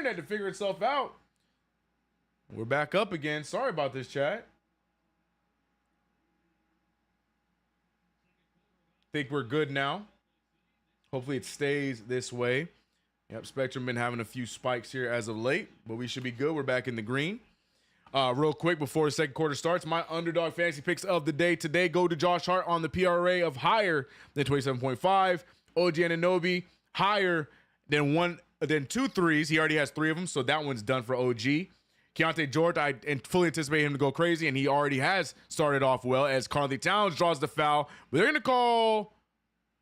internet to figure itself out. We're back up again. Sorry about this, chat. Think we're good now. Hopefully it stays this way. Yep, Spectrum been having a few spikes here as of late, but we should be good. We're back in the green. Real quick before the second quarter starts, my underdog fantasy picks of the day today go to Josh Hart on the PRA of higher than 27.5. OG Anunoby higher than 2 threes. He already has 3 of them, so that one's done for OG. Keontae George, I fully anticipate him to go crazy, and he already has started off well as Karl-Anthony Towns draws the foul. But they're going to call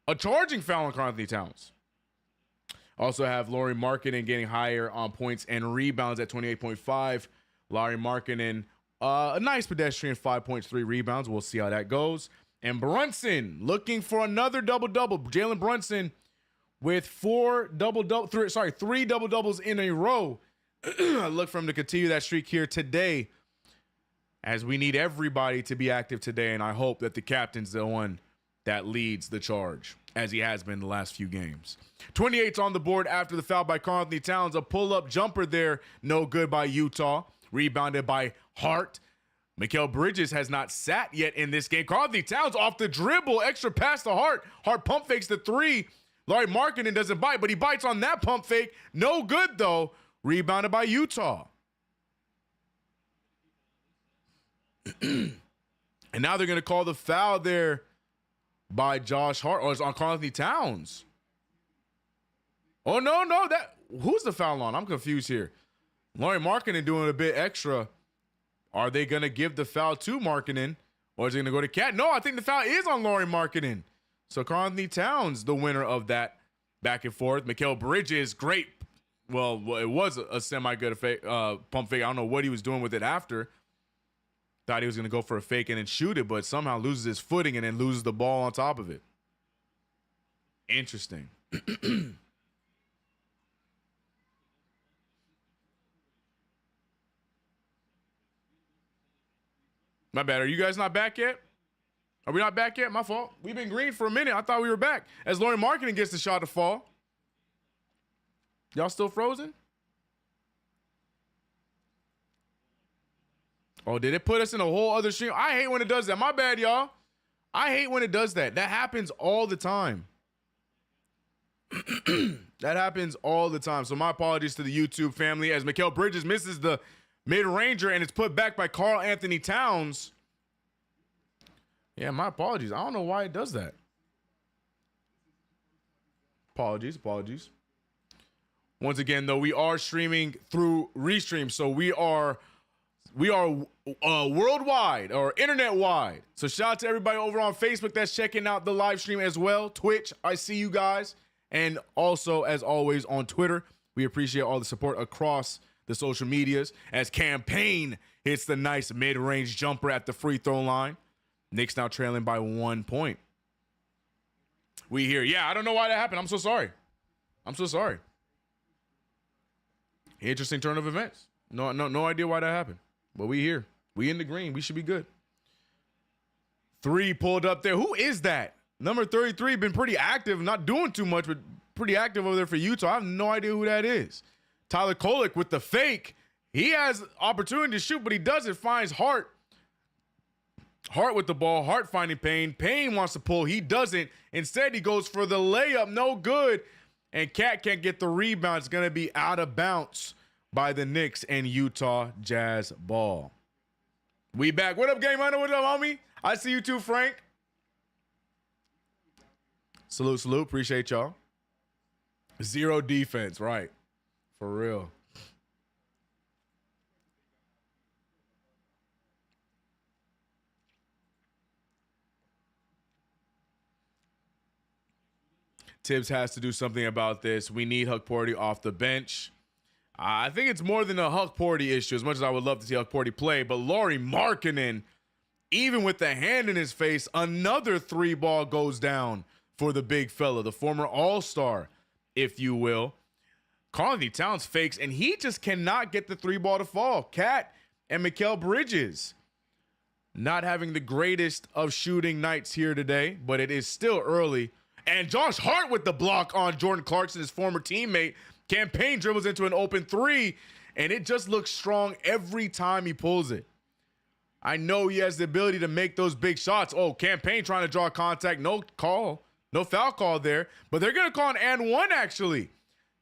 a charging foul on Karl-Anthony Towns. Also have Lauri Markkanen getting higher on points and rebounds at 28.5. Lauri Markkanen, a nice pedestrian 5.3 rebounds. We'll see how that goes. And Brunson looking for another double-double. Jalen Brunson with 3 double-doubles in a row. I look for him to continue that streak here today, as we need everybody to be active today, and I hope that the captain's the one that leads the charge, as he has been the last few games. 28's on the board after the foul by Karl-Anthony Towns. A pull-up jumper there, no good by Utah. Rebounded by Hart. Mikal Bridges has not sat yet in this game. Karl-Anthony Towns off the dribble, extra pass to Hart. Hart pump fakes the 3. Lauri Markkanen doesn't bite, but he bites on that pump fake. No good, though. Rebounded by Utah. And now they're going to call the foul there by Josh Hart, or it's on Karl-Anthony Towns. Oh, no. Who's the foul on? I'm confused here. Lauri Markkanen doing a bit extra. Are they going to give the foul to Markkanen, or is it going to go to Cat? No, I think the foul is on Lauri Markkanen. So Karl-Anthony Towns, the winner of that back and forth. Mikal Bridges, great. Well, it was a semi-good pump fake. I don't know what he was doing with it after. Thought he was going to go for a fake and then shoot it, but somehow loses his footing and then loses the ball on top of it. Interesting. My bad. Are you guys not back yet? Are we not back yet? My fault. We've been green for a minute. I thought we were back. As Lauri Markkanen gets the shot to fall. Y'all still frozen? Oh, did it put us in a whole other stream? I hate when it does that. My bad, y'all. I hate when it does that. That happens all the time. That happens all the time. So my apologies to the YouTube family as Mikal Bridges misses the mid-ranger and it's put back by Karl-Anthony Towns. Yeah, my apologies. I don't know why it does that. Apologies. Once again, though, we are streaming through Restream, so we are worldwide or internet-wide. So shout out to everybody over on Facebook that's checking out the live stream as well. Twitch, I see you guys. And also, as always, on Twitter. We appreciate all the support across the social medias as Campaign hits the nice mid-range jumper at the free throw line. Knicks now trailing by 1 point. We here. Yeah, I don't know why that happened. I'm so sorry. Interesting turn of events. No idea why that happened. But we here. We in the green. We should be good. 3 pulled up there. Who is that? Number 33, been pretty active. Not doing too much, but pretty active over there for Utah. I have no idea who that is. Tyler Kolek with the fake. He has opportunity to shoot, but he doesn't. Finds Hart. Hart with the ball. Hart finding Payne. Payne wants to pull. He doesn't. Instead, he goes for the layup. No good. And Cat can't get the rebound. It's going to be out of bounds by the Knicks and Utah Jazz ball. We back. What up, Game Hunter? What up, homie? I see you too, Frank. Salute. Appreciate y'all. 0 defense, right. For real. Tibbs has to do something about this. We need Huck Porty off the bench. I think it's more than a Huck Porty issue, as much as I would love to see Huck Porty play. But Lauri Markkanen, even with the hand in his face, another 3 ball goes down for the big fella, the former All-Star, if you will. Karl-Anthony Towns fakes, and he just cannot get the 3 ball to fall. Cat and Mikal Bridges not having the greatest of shooting nights here today, but it is still early. And Josh Hart with the block on Jordan Clarkson, his former teammate. Campaign dribbles into an open three, and it just looks strong every time he pulls it. I know he has the ability to make those big shots. Oh, Campaign trying to draw contact. No call. No foul call there. But they're going to call an and one, actually.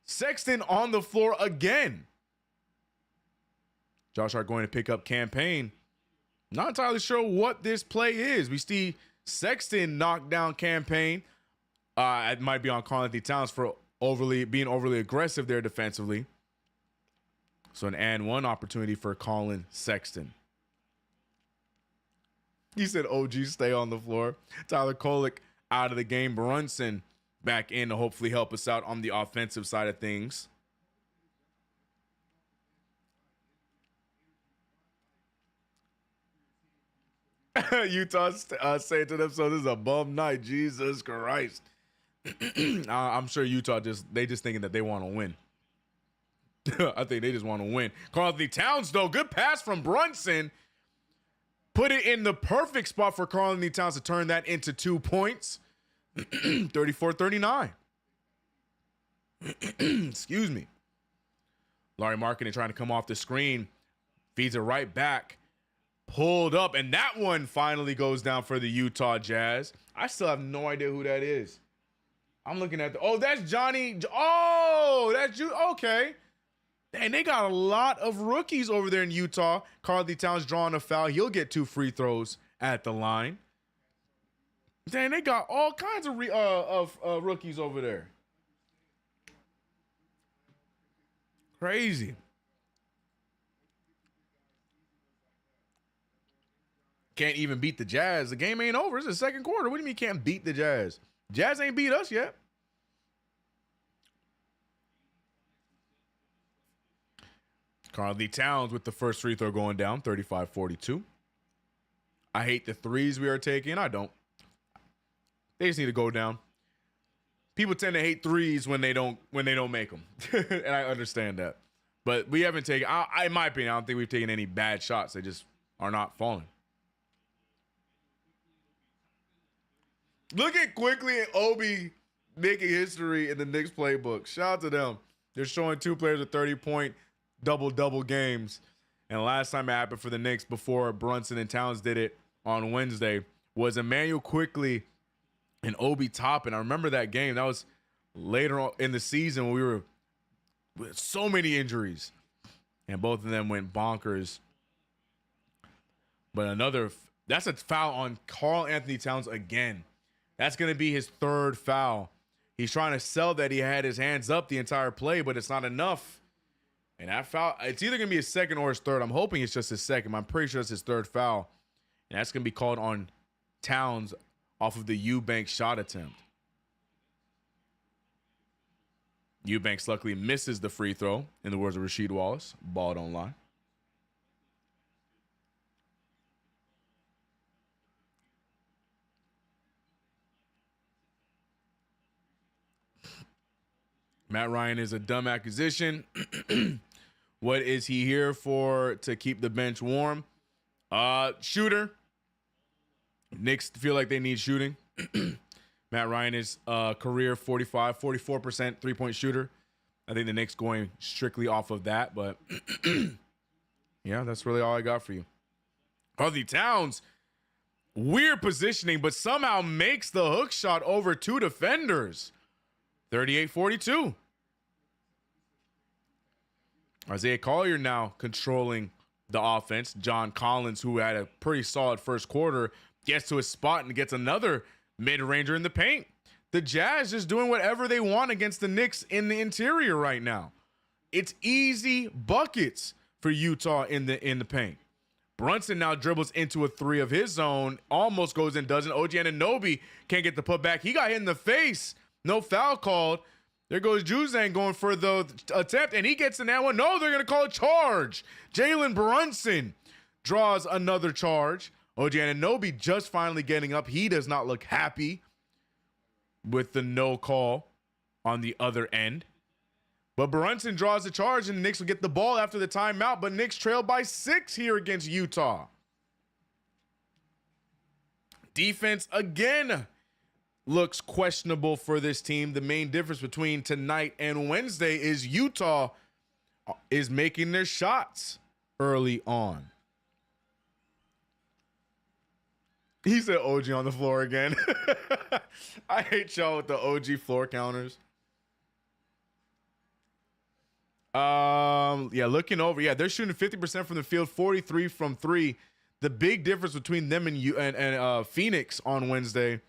Sexton on the floor again. Josh Hart going to pick up Campaign. Not entirely sure what this play is. We see Sexton knock down Campaign. It might be on Karl-Anthony Towns for being overly aggressive there defensively. So an and one opportunity for Colin Sexton. He said OG stay on the floor. Tyler Kolek out of the game. Brunson back in to hopefully help us out on the offensive side of things. Utah saying to themselves, this is a bum night. Jesus Christ. I'm sure Utah just thinking that they want to win. I think they just want to win. Karl-Anthony Towns, though, good pass from Brunson. Put it in the perfect spot for Karl-Anthony Towns to turn that into 2 points. 34-39. Excuse me. Larry Markkinen trying to come off the screen. Feeds it right back. Pulled up, and that one finally goes down for the Utah Jazz. I still have no idea who that is. I'm looking at that's Johnny. Oh, that's you. Okay. And they got a lot of rookies over there in Utah. Karl-Anthony Towns drawing a foul. He'll get 2 free throws at the line. Dang, they got all kinds of rookies over there. Crazy. Can't even beat the Jazz. The game ain't over. It's the second quarter. What do you mean can't beat the Jazz? Jazz ain't beat us yet. Karl-Anthony Towns with the first free throw going down, 35-42. I hate the threes we are taking. I don't. They just need to go down. People tend to hate threes when they don't make them. And I understand that. But we haven't taken, in my opinion, I don't think we've taken any bad shots. They just are not falling. Look at Quickly and Obi making history in the Knicks playbook. Shout out to them. They're showing 2 players with 30-point double-double games. And the last time it happened for the Knicks before Brunson and Towns did it on Wednesday was Emmanuel Quickly and Obi Toppin. I remember that game. That was later on in the season when we were with so many injuries. And both of them went bonkers. But that's a foul on Karl-Anthony Towns again. That's going to be his 3rd foul. He's trying to sell that he had his hands up the entire play, but it's not enough. And that foul, it's either going to be his 2nd or his 3rd. I'm hoping it's just his 2nd. I'm pretty sure it's his 3rd foul. And that's going to be called on Towns off of the Eubanks shot attempt. Eubanks luckily misses the free throw, in the words of Rasheed Wallace. Ball don't lie. Matt Ryan is a dumb acquisition. What is he here for? To keep the bench warm? Shooter. Knicks feel like they need shooting. Matt Ryan is career 44% three-point shooter. I think the Knicks going strictly off of that, but yeah, that's really all I got for you. Karl-Anthony Towns, weird positioning, but somehow makes the hook shot over 2 defenders. 38-42. Isaiah Collier now controlling the offense. John Collins, who had a pretty solid first quarter, gets to his spot and gets another mid-ranger in the paint. The Jazz just doing whatever they want against the Knicks in the interior right now. It's easy buckets for Utah in the paint. Brunson now dribbles into a 3 of his own, almost goes in, doesn't. OG Anunoby can't get the putback. He got hit in the face. No foul called. There goes Juzang going for the attempt, and he gets in that one. No, they're going to call a charge. Jalen Brunson draws another charge. OG Anunoby just finally getting up. He does not look happy with the no call on the other end. But Brunson draws the charge, and the Knicks will get the ball after the timeout, but Knicks trail by 6 here against Utah. Defense again. looks questionable for this team. The main difference between tonight and Wednesday is Utah is making their shots early on. He said OG on the floor again. I hate y'all with the OG floor counters. Yeah, looking over. Yeah, they're shooting 50% from the field, 43 from three. The big difference between them and Phoenix on Wednesday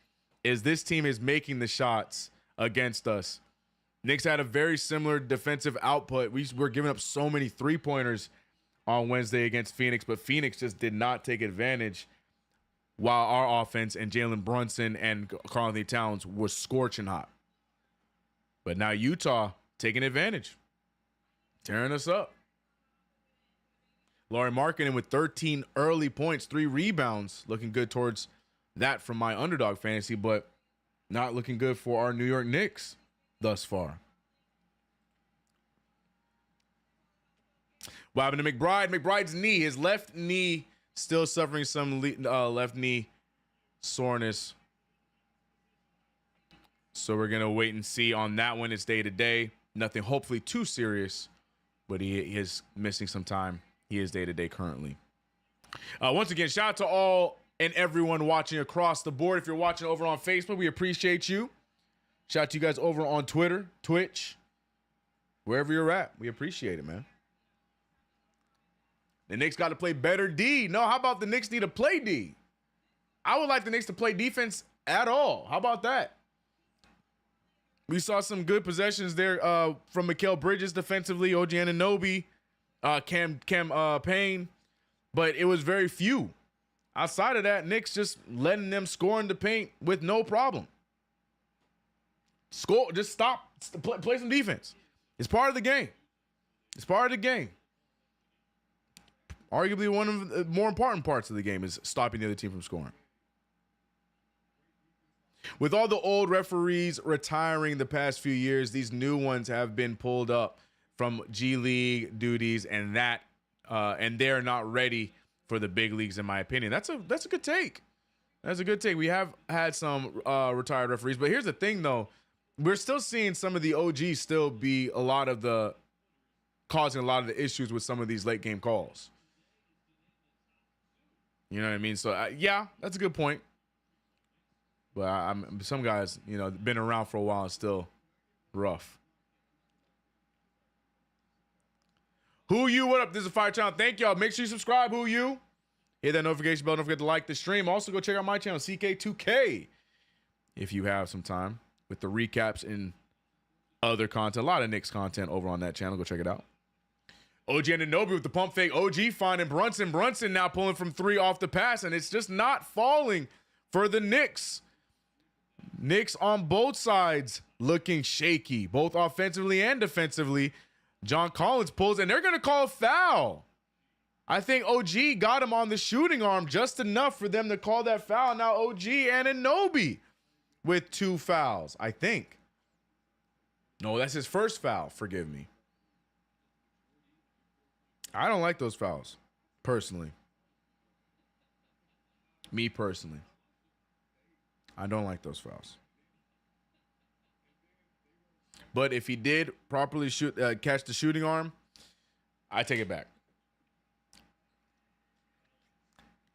is this team is making the shots against us. Knicks had a very similar defensive output. We were giving up so many three-pointers on Wednesday against Phoenix, but Phoenix just did not take advantage, while our offense and Jalen Brunson and Karl-Anthony Towns was scorching hot. But now Utah taking advantage, tearing us up. Lauri Markkanen with 13 early points, 3 rebounds, looking good towards that from my underdog fantasy, but not looking good for our New York Knicks thus far. What happened to McBride? McBride's knee, his left knee, still suffering some left knee soreness. So we're going to wait and see on that one. It's day to day. Nothing hopefully too serious, but he is missing some time. He is day to day currently. Once again, shout out to all and everyone watching across the board. If you're watching over on Facebook, we appreciate you. Shout out to you guys over on Twitter, Twitch, wherever you're at. We appreciate it, man. The Knicks got to play better D. No, how about the Knicks need to play D? I would like the Knicks to play defense at all. How about that? We saw some good possessions there from Mikal Bridges defensively, OG Anunoby, Cam Payne, but it was very few. Outside of that, Knicks just letting them score in the paint with no problem. Score, just stop, play some defense. It's part of the game. It's part of the game. Arguably one of the more important parts of the game is stopping the other team from scoring. With all the old referees retiring the past few years, these new ones have been pulled up from G League duties, and they're not ready for the big leagues, in my opinion. That's a good take. That's a good take. We have had some retired referees, but here's the thing, though. We're still seeing some of the OGs still be causing a lot of the issues with some of these late game calls. You know what I mean? So, yeah, that's a good point. But some guys, been around for a while and still rough. Who you? What up? This is Fire Channel. Thank y'all. Make sure you subscribe. Who you? Hit that notification bell. Don't forget to like the stream. Also, go check out my channel, CK2K, if you have some time, with the recaps and other content. A lot of Knicks content over on that channel. Go check it out. OG Anunoby with the pump fake. OG finding Brunson. Brunson now pulling from 3 off the pass, and it's just not falling for the Knicks. Knicks on both sides looking shaky, both offensively and defensively. John Collins pulls, and they're going to call a foul. I think OG got him on the shooting arm just enough for them to call that foul. Now OG Anunoby with 2 fouls, I think. No, that's his first foul. Forgive me. I don't like those fouls, personally. Me personally. I don't like those fouls. But if he did properly catch the shooting arm, I take it back.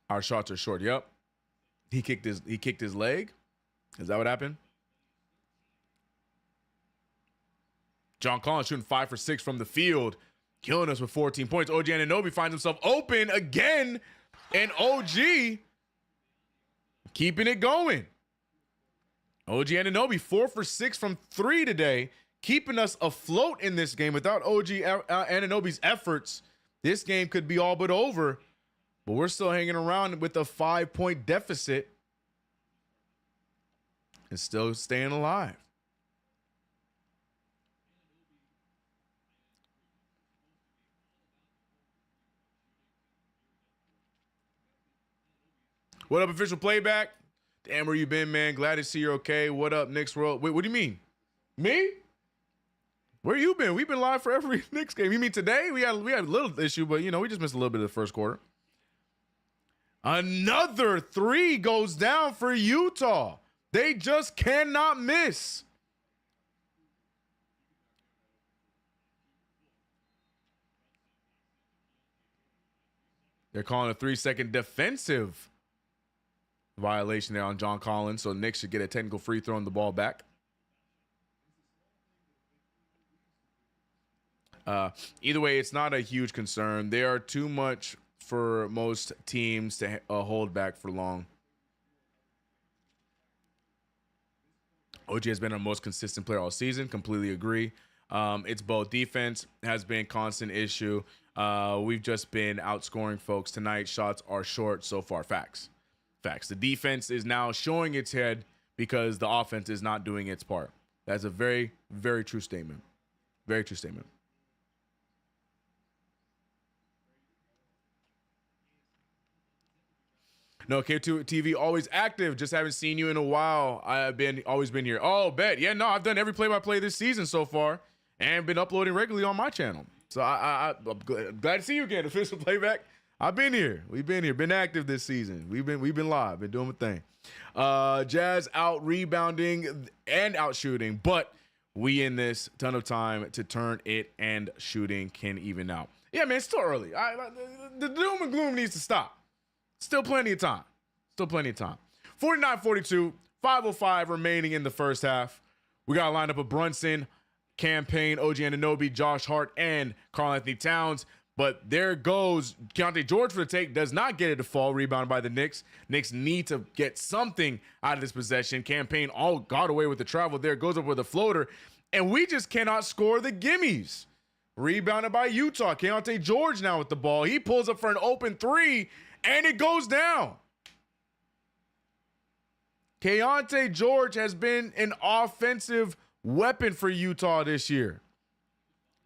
Our shots are short. Yep. He kicked his leg. Is that what happened? John Collins shooting 5 for 6 from the field, killing us with 14 points. OG Anunoby finds himself open again, and OG keeping it going. OG Anunoby 4 for 6 from 3 today, keeping us afloat in this game. Without OG Anunoby's efforts, this game could be all but over, but we're still hanging around with a 5-point deficit and still staying alive. What up, official playback? Damn, where you been, man? Glad to see you're okay. What up, Knicks World? Wait, what do you mean? Me? Where you been? We've been live for every Knicks game. You mean today? We had a little issue, but we just missed a little bit of the first quarter. Another 3 goes down for Utah. They just cannot miss. They're calling a 3-second defensive violation there on John Collins, so Knicks should get a technical free throw and the ball back. Either way, it's not a huge concern. They are too much for most teams to hold back for long. OG has been our most consistent player all season. Completely agree. It's both. Defense has been a constant issue. We've just been outscoring folks tonight. Shots are short so far. Facts. The defense is now showing its head because the offense is not doing its part. That's a very, very true statement. Very true statement. No, KFTV always active. Just haven't seen you in a while. I've always been here. Oh, bet. Yeah, no, I've done every play-by-play this season so far and been uploading regularly on my channel. So I'm glad to see you again. Official playback. I've been here. We've been here. Been active this season. We've been live. Been doing my thing. Jazz out rebounding and out shooting, but we in this ton of time to turn it and shooting can even out. Yeah, man, it's still early. The doom and gloom needs to stop. Still plenty of time. 49-42, 5:05 remaining in the first half. We got a lineup of Brunson, Campaign, OG Anunoby, Josh Hart, and Karl-Anthony Towns. But there goes Keontae George for the take. Does not get it to fall. Rebounded by the Knicks. Knicks need to get something out of this possession. Campaign all got away with the travel there. Goes up with a floater. And we just cannot score the gimmies. Rebounded by Utah. Keontae George now with the ball. He pulls up for an open three. And it goes down. Keontae George has been an offensive weapon for Utah this year.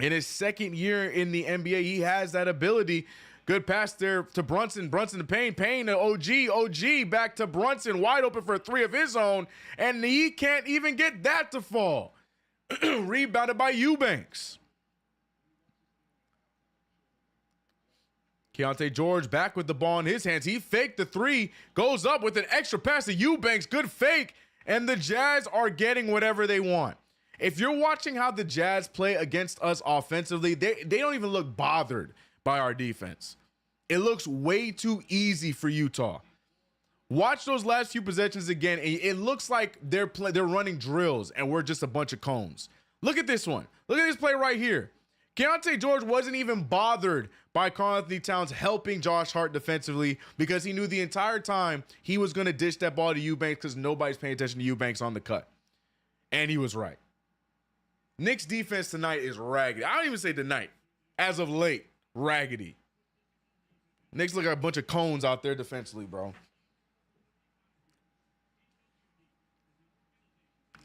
In his second year in the NBA, he has that ability. Good pass there to Brunson. Brunson to Payne. Payne to OG. OG back to Brunson. Wide open for a three of his own. And he can't even get that to fall. Rebounded by Eubanks. Keontae George back with the ball in his hands. He faked the three, goes up with an extra pass to Eubanks. Good fake. And the Jazz are getting whatever they want. If you're watching how the Jazz play against us offensively, they don't even look bothered by our defense. It looks way too easy for Utah. Watch those last few possessions again. It looks like they're running drills and we're just a bunch of cones. Look at this one. Look at this play right here. Keontae George wasn't even bothered by Karl-Anthony Towns helping Josh Hart defensively because he knew the entire time he was going to dish that ball to Eubanks because nobody's paying attention to Eubanks on the cut. And he was right. Knicks defense tonight is raggedy. I don't even say tonight. As of late, raggedy. Knicks look like a bunch of cones out there defensively, bro.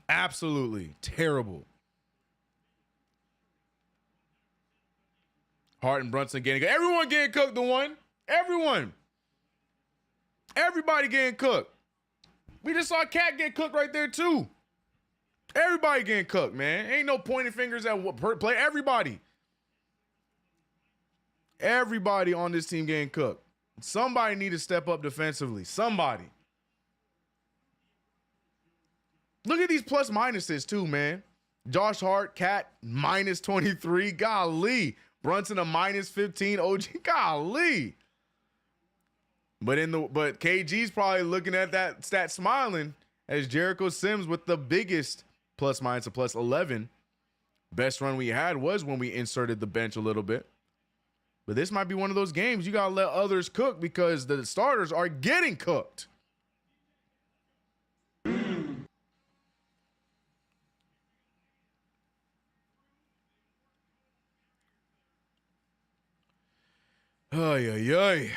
Absolutely terrible. Hart and Brunson getting cooked. Everyone getting cooked, the one. Everyone. Everybody getting cooked. We just saw Cat get cooked right there, too. Everybody getting cooked, man. Ain't no pointing fingers at play. Everybody. Everybody on this team getting cooked. Somebody need to step up defensively. Somebody. Look at these plus minuses, too, man. Josh Hart, Cat, minus 23. Golly. Brunson a minus 15. OG, golly. But KG's probably looking at that stat smiling as Jericho Sims with the biggest plus minus a plus 11. Best run we had was when we inserted the bench a little bit. But this might be one of those games you got to let others cook because the starters are getting cooked. Ay, ay, ay.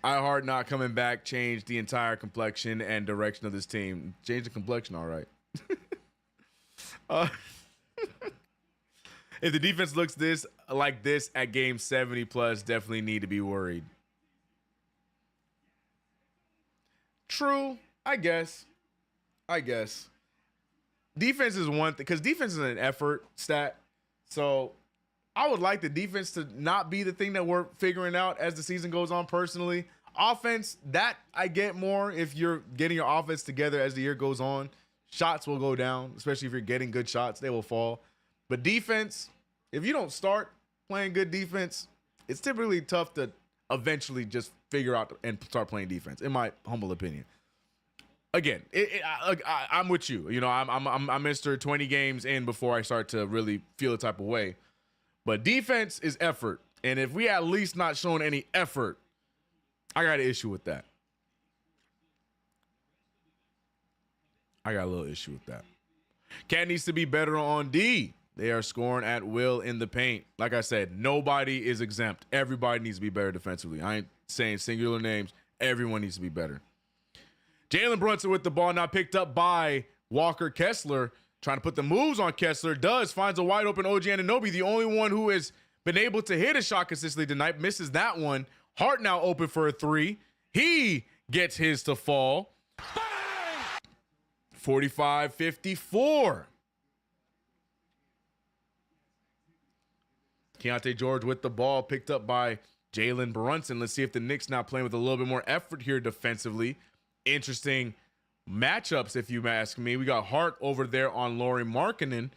Hart not coming back changed the entire complexion and direction of this team. Changed the complexion, all right. If the defense looks like this at game 70 plus, definitely need to be worried. True, I guess. Defense is one thing because defense is an effort stat. So I would like the defense to not be the thing that we're figuring out as the season goes on personally. Offense, that I get more if you're getting your offense together as the year goes on. Shots will go down, especially if you're getting good shots, they will fall. But defense, if you don't start playing good defense, it's typically tough to eventually just figure out and start playing defense, in my humble opinion. Again, I'm with you. You know, I'm Mr. 20 games in before I start to really feel the type of way. But defense is effort. And if we at least not showing any effort, I got an issue with that. I got a little issue with that. Cat needs to be better on D. They are scoring at will in the paint. Like I said, nobody is exempt. Everybody needs to be better defensively. I ain't saying singular names. Everyone needs to be better. Jalen Brunson with the ball now picked up by Walker Kessler. Trying to put the moves on Kessler. Finds a wide open OG Anunoby. The only one who has been able to hit a shot consistently tonight. Misses that one. Hart now open for a three. He gets his to fall. 45-54. Keontae George with the ball picked up by Jalen Brunson. Let's see if the Knicks now playing with a little bit more effort here defensively. Interesting matchups, if you ask me. We got Hart over there on Lauri Markkanen,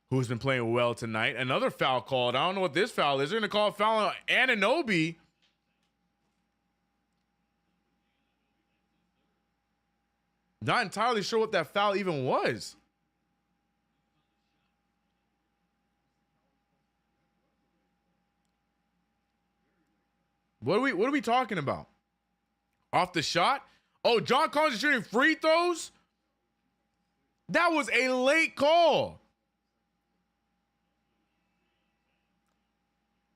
who's been playing well tonight. Another foul called. I don't know what this foul is. They're going to call a foul on Anunoby. Not entirely sure what that foul even was. What are we talking about? Off the shot? Oh, John Collins is shooting free throws? That was a late call.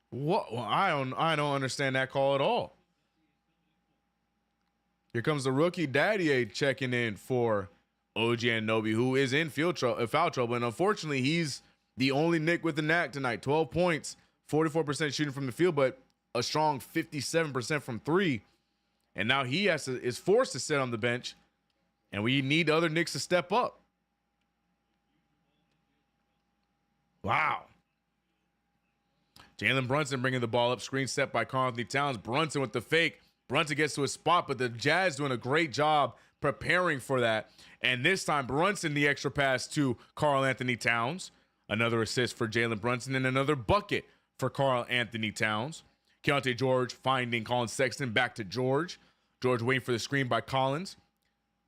What? Well, I don't understand that call at all. Here comes the rookie Daddy checking in for OG Anunoby, who is in foul trouble. And unfortunately, he's the only Knick with the knack tonight. 12 points, 44% shooting from the field, but a strong 57% from three. And now he is forced to sit on the bench. And we need other Knicks to step up. Wow. Jalen Brunson bringing the ball up. Screen set by Karl-Anthony Towns. Brunson with the fake. Brunson gets to a spot, but the Jazz doing a great job preparing for that. And this time, Brunson the extra pass to Karl-Anthony Towns. Another assist for Jalen Brunson and another bucket for Karl-Anthony Towns. Keontae George finding Colin Sexton back to George. George waiting for the screen by Collins.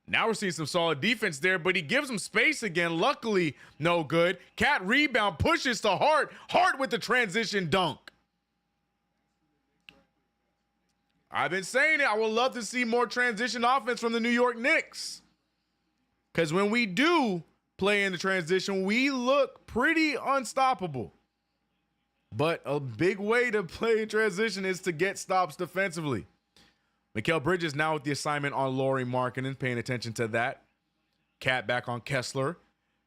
Now we're seeing some solid defense there, but he gives him space again. Luckily, no good. Cat rebound, pushes to Hart. Hart with the transition dunk. I've been saying it. I would love to see more transition offense from the New York Knicks. Because when we do play in the transition, we look pretty unstoppable. But a big way to play in transition is to get stops defensively. Mikal Bridges now with the assignment on Lauri Markkanen, paying attention to that. Cat back on Kessler.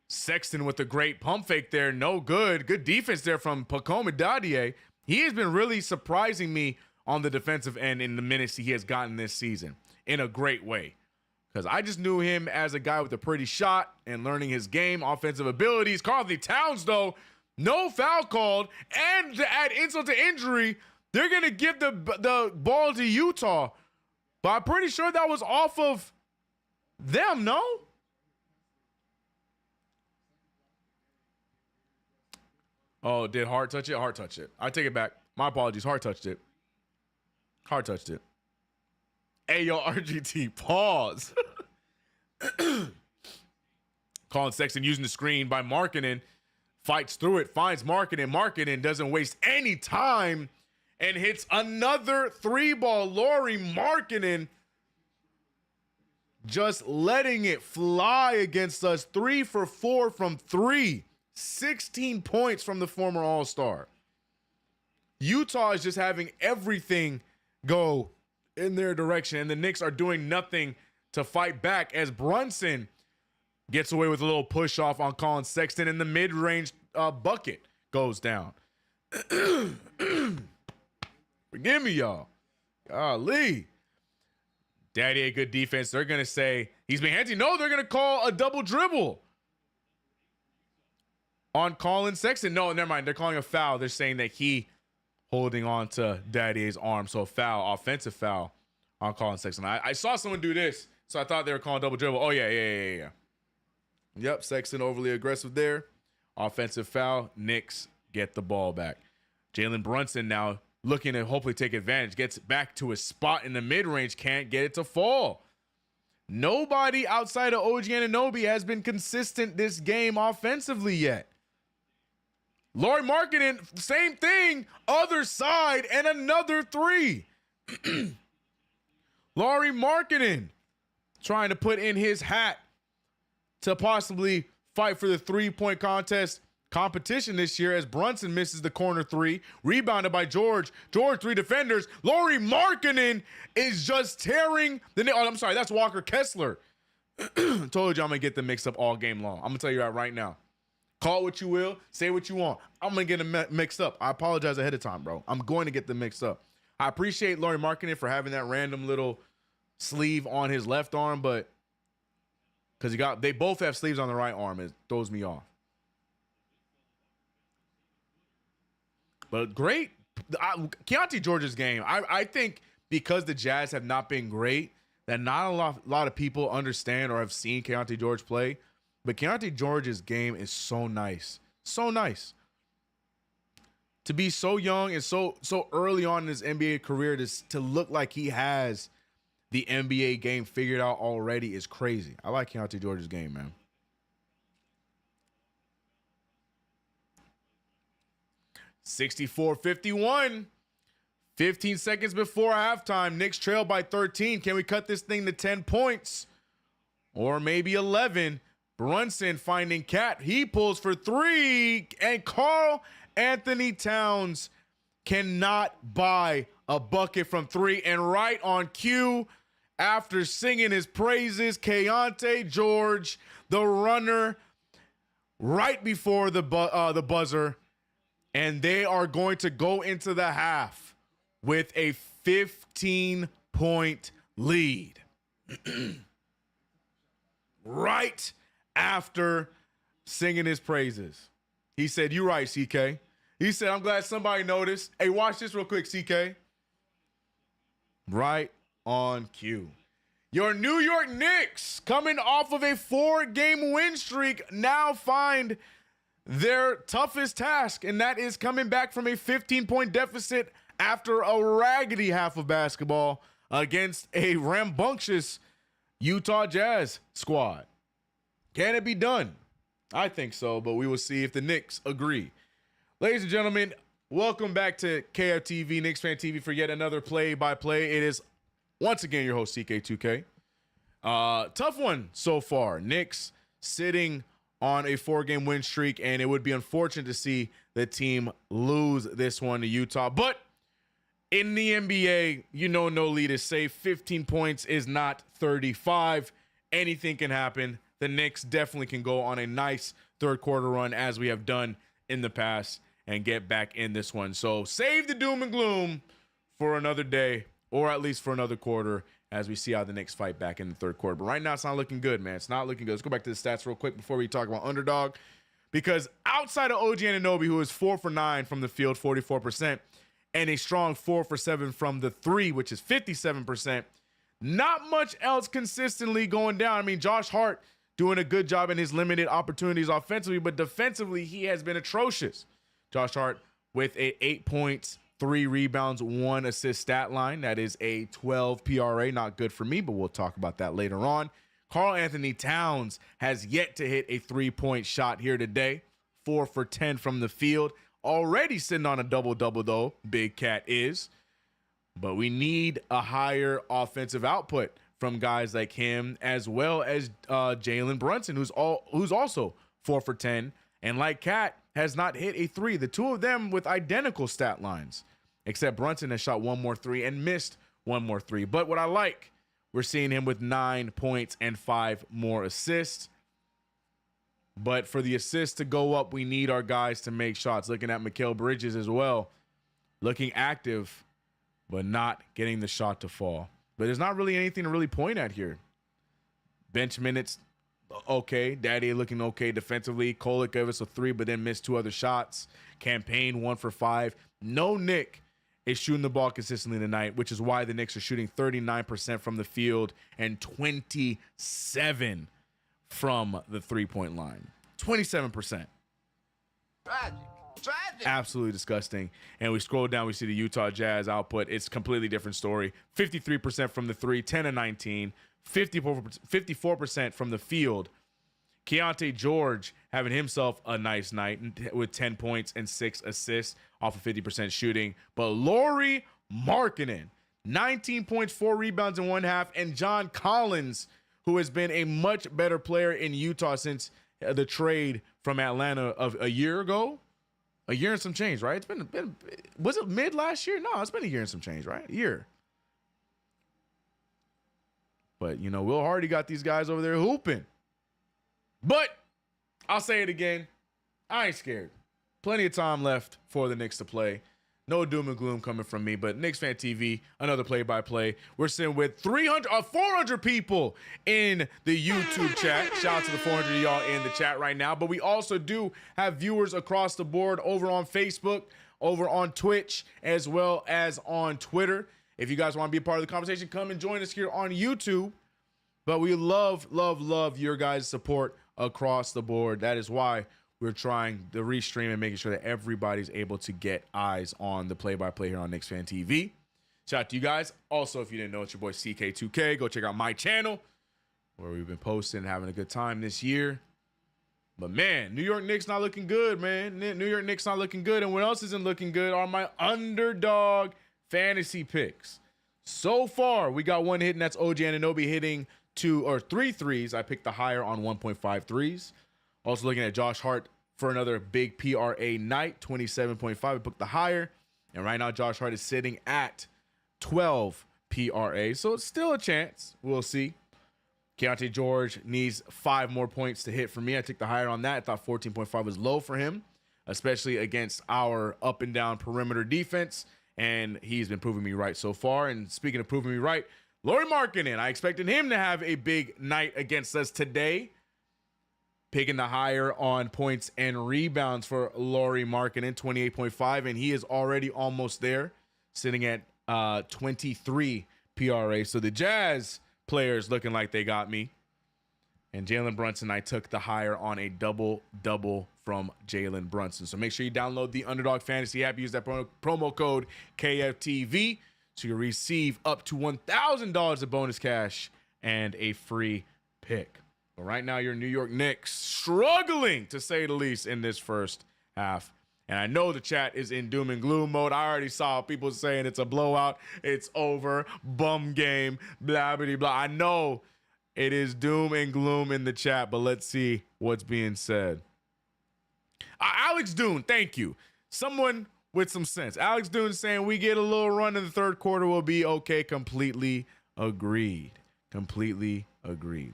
Sexton with a great pump fake there. No good. Good defense there from Pacome Dadier. He has been really surprising me on the defensive end in the minutes he has gotten this season in a great way. Because I just knew him as a guy with a pretty shot and learning his game, offensive abilities. Karl-Anthony Towns, though, no foul called. And to add insult to injury, they're going to give the ball to Utah. But I'm pretty sure that was off of them, no? Oh, did Hart touch it? Hart touched it. I take it back. My apologies. Hart touched it. Hart touched it. Hey, yo, RGT, pause. Colin Sexton using the screen by Markkanen. Fights through it, finds Markkanen. Markkanen doesn't waste any time and hits another three ball. Lauri Markkanen just letting it fly against us. 3 for 4 from three. 16 points from the former All-Star. Utah is just having everything go in their direction, and the Knicks are doing nothing to fight back as Brunson gets away with a little push off on Colin Sexton, and the mid-range bucket goes down. Forgive me, y'all. Golly. Daddy, a good defense. They're going to say he's been handsy. No, they're going to call a double dribble on Colin Sexton. No, never mind. They're calling a foul. They're saying that he holding on to Daddy's arm. So foul, offensive foul on Colin Sexton. I saw someone do this, so I thought they were calling double dribble. Oh, yeah. Yep, Sexton overly aggressive there. Offensive foul. Knicks get the ball back. Jalen Brunson now looking to hopefully take advantage. Gets back to his spot in the mid-range. Can't get it to fall. Nobody outside of OG Anunoby has been consistent this game offensively yet. Lauri Markkanen, same thing. Other side and another three. Lauri Markkanen trying to put in his hat to possibly fight for the three-point contest competition this year as Brunson misses the corner three. Rebounded by George. George, three defenders. Lauri Markkanen is just tearing the... Oh, I'm sorry. That's Walker Kessler. Told you I'm going to get them mixed up all game long. I'm going to tell you that right now. Call it what you will. Say what you want. I'm going to get them mixed up. I apologize ahead of time, bro. I'm going to get them mixed up. I appreciate Lauri Markkanen for having that random little sleeve on his left arm, but because they both have sleeves on the right arm. It throws me off. But great. Keontae George's game. I think because the Jazz have not been great, that not a lot of people understand or have seen Keontae George play. But Keontae George's game is so nice. So nice. To be so young and so early on in his NBA career to look like he has the NBA game figured out already is crazy. I like Keontae George's game, man. (64-51). 15 seconds before halftime. Knicks trail by 13. Can we cut this thing to 10 points? Or maybe 11. Brunson finding Cat. He pulls for three. And Karl Anthony Towns cannot buy a bucket from three. And right on cue, after singing his praises, Keontae George, the runner, right before the buzzer. And they are going to go into the half with a 15-point lead. Right after singing his praises. He said, "You right, CK." He said, "I'm glad somebody noticed." Hey, watch this real quick, CK. Right on cue. Your New York Knicks, coming off of a 4-game win streak, now find their toughest task, and that is coming back from a 15-point deficit after a raggedy half of basketball against a rambunctious Utah Jazz squad. Can it be done? I think so, but we will see if the Knicks agree. Ladies and gentlemen, welcome back to KFTV, KnicksFanTV, for yet another play-by-play. It is, once again, your host, CK2K. Tough one so far. Knicks sitting on a 4-game win streak, and it would be unfortunate to see the team lose this one to Utah. But in the NBA, you know no lead is safe. 15 points is not 35. Anything can happen. The Knicks definitely can go on a nice third quarter run, as we have done in the past, and get back in this one. So save the doom and gloom for another day, or at least for another quarter, as we see how the Knicks fight back in the third quarter. But right now, it's not looking good, man. It's not looking good. Let's go back to the stats real quick before we talk about Underdog. Because outside of OG Anunoby, who is 4 for 9 from the field, 44%, and a strong 4 for 7 from the three, which is 57%, not much else consistently going down. I mean, Josh Hart doing a good job in his limited opportunities offensively, but defensively, he has been atrocious. Josh Hart with a 8 points, 3 rebounds, 1 assist stat line. That is a 12 PRA. Not good for me, but we'll talk about that later on. Karl Anthony Towns has yet to hit a 3-point shot here today. 4 for 10 from the field. Already sitting on a double-double, though. Big Cat is. But we need a higher offensive output from guys like him, as well as Jalen Brunson, who's also 4 for 10. And like Cat, has not hit a 3. The two of them with identical stat lines, except Brunson has shot 1 more 3 and missed 1 more 3. But what I like, we're seeing him with 9 points and 5 more assists. But for the assists to go up, we need our guys to make shots. Looking at Mikal Bridges as well, looking active, but not getting the shot to fall. But there's not really anything to really point at here. Bench minutes okay. Daddy looking okay defensively. Kolek gave us a 3, but then missed 2 other shots. Campaign 1 for 5. No Nick is shooting the ball consistently tonight, which is why the Knicks are shooting 39% from the field and 27 from the 3-point line. 27%. Tragic. Absolutely disgusting. And we scroll down, we see the Utah Jazz output. It's a completely different story. 53% from the 3, 10 and 19, 54% from the field. Keontae George having himself a nice night with 10 points and 6 assists off of 50% shooting. But Lauri Markkanen, 19 points, 4 rebounds in 1 half. And John Collins, who has been a much better player in Utah since the trade from Atlanta of a year ago. A year and some change, right? It's been was it mid last year? No, it's been a year and some change, right? A year. But, you know, Will Hardy got these guys over there hooping. But I'll say it again. I ain't scared. Plenty of time left for the Knicks to play. No doom and gloom coming from me, but KnicksFanTV, another play-by-play. We're sitting with 400 people in the YouTube chat. Shout out to the 400 of y'all in the chat right now. But we also do have viewers across the board over on Facebook, over on Twitch, as well as on Twitter. If you guys want to be a part of the conversation, come and join us here on YouTube. But we love your guys' support across the board. That is why we're trying to restream and making sure that everybody's able to get eyes on the play-by-play here on KnicksFanTV. Shout out to you guys. Also, if you didn't know, it's your boy CK2K. Go check out my channel where we've been posting and having a good time this year. But, man, New York Knicks not looking good, man. New York Knicks not looking good. And what else isn't looking good are my underdog fantasy picks. So far, we got one hit, and that's OG Anunoby hitting 2 or 3 threes. I picked the higher on 1.5 threes. Also looking at Josh Hart for another big PRA night, 27.5. I booked the higher. And right now, Josh Hart is sitting at 12 PRA. So it's still a chance. We'll see. Keontae George needs 5 more points to hit for me. I took the higher on that. I thought 14.5 was low for him, especially against our up and down perimeter defense. And he's been proving me right so far. And speaking of proving me right, Lauri Markkanen, I expected him to have a big night against us today. Picking the higher on points and rebounds for Lauri Markkanen, 28.5, and he is already almost there, sitting at 23 PRA. So the Jazz players looking like they got me. And Jalen Brunson, I took the higher on a double-double from Jalen Brunson. So make sure you download the Underdog Fantasy app. Use that promo code KFTV so you receive up to $1,000 of bonus cash and a free pick. But right now, your New York Knicks struggling, to say the least, in this first half. And I know the chat is in doom and gloom mode. I already saw people saying it's a blowout, it's over, bum game, blah, blah, blah. I know it is doom and gloom in the chat, but let's see what's being said. Alex Dune, thank you. Someone with some sense. Alex Dune saying we get a little run in the third quarter, will be okay. Completely agreed. Completely agreed.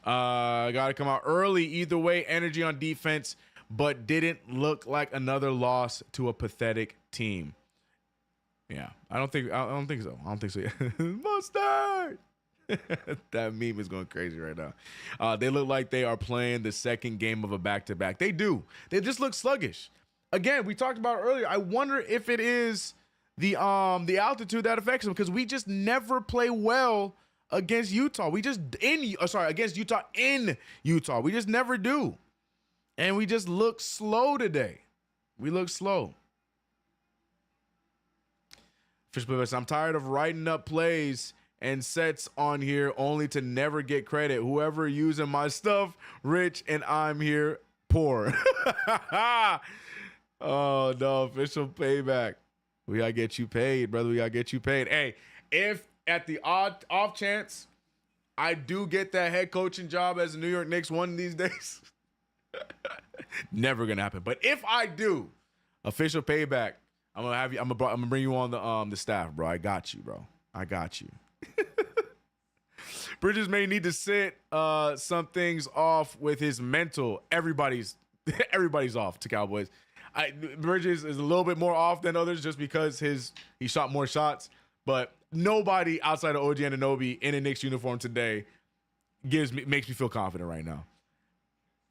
Got to come out early. Either way, energy on defense, but didn't look like another loss to a pathetic team. Yeah, I don't think so. Mustard. That meme is going crazy right now. They look like they are playing the second game of a back-to-back. They do. They just look sluggish. Again, we talked about earlier. I wonder if it is the altitude that affects them, because we just never play well against Utah. Against Utah in Utah. We just never do. And we just look slow today. We look slow. I'm tired of writing up plays and sets on here only to never get credit. Whoever using my stuff, rich, and I'm here poor. Oh, no, official payback. We got to get you paid, brother. We got to get you paid. Hey, if at the off chance I do get that head coaching job as a New York Knicks one of these days, never gonna happen. But if I do, official payback, I'm gonna have you. I'm gonna bring you on the staff, bro. I got you, bro. I got you. Bridges may need to sit some things off with his mental. Everybody's off to Cowboys. Bridges is a little bit more off than others just because he shot more shots, but nobody outside of OG Anunoby in a Knicks uniform today makes me feel confident right now.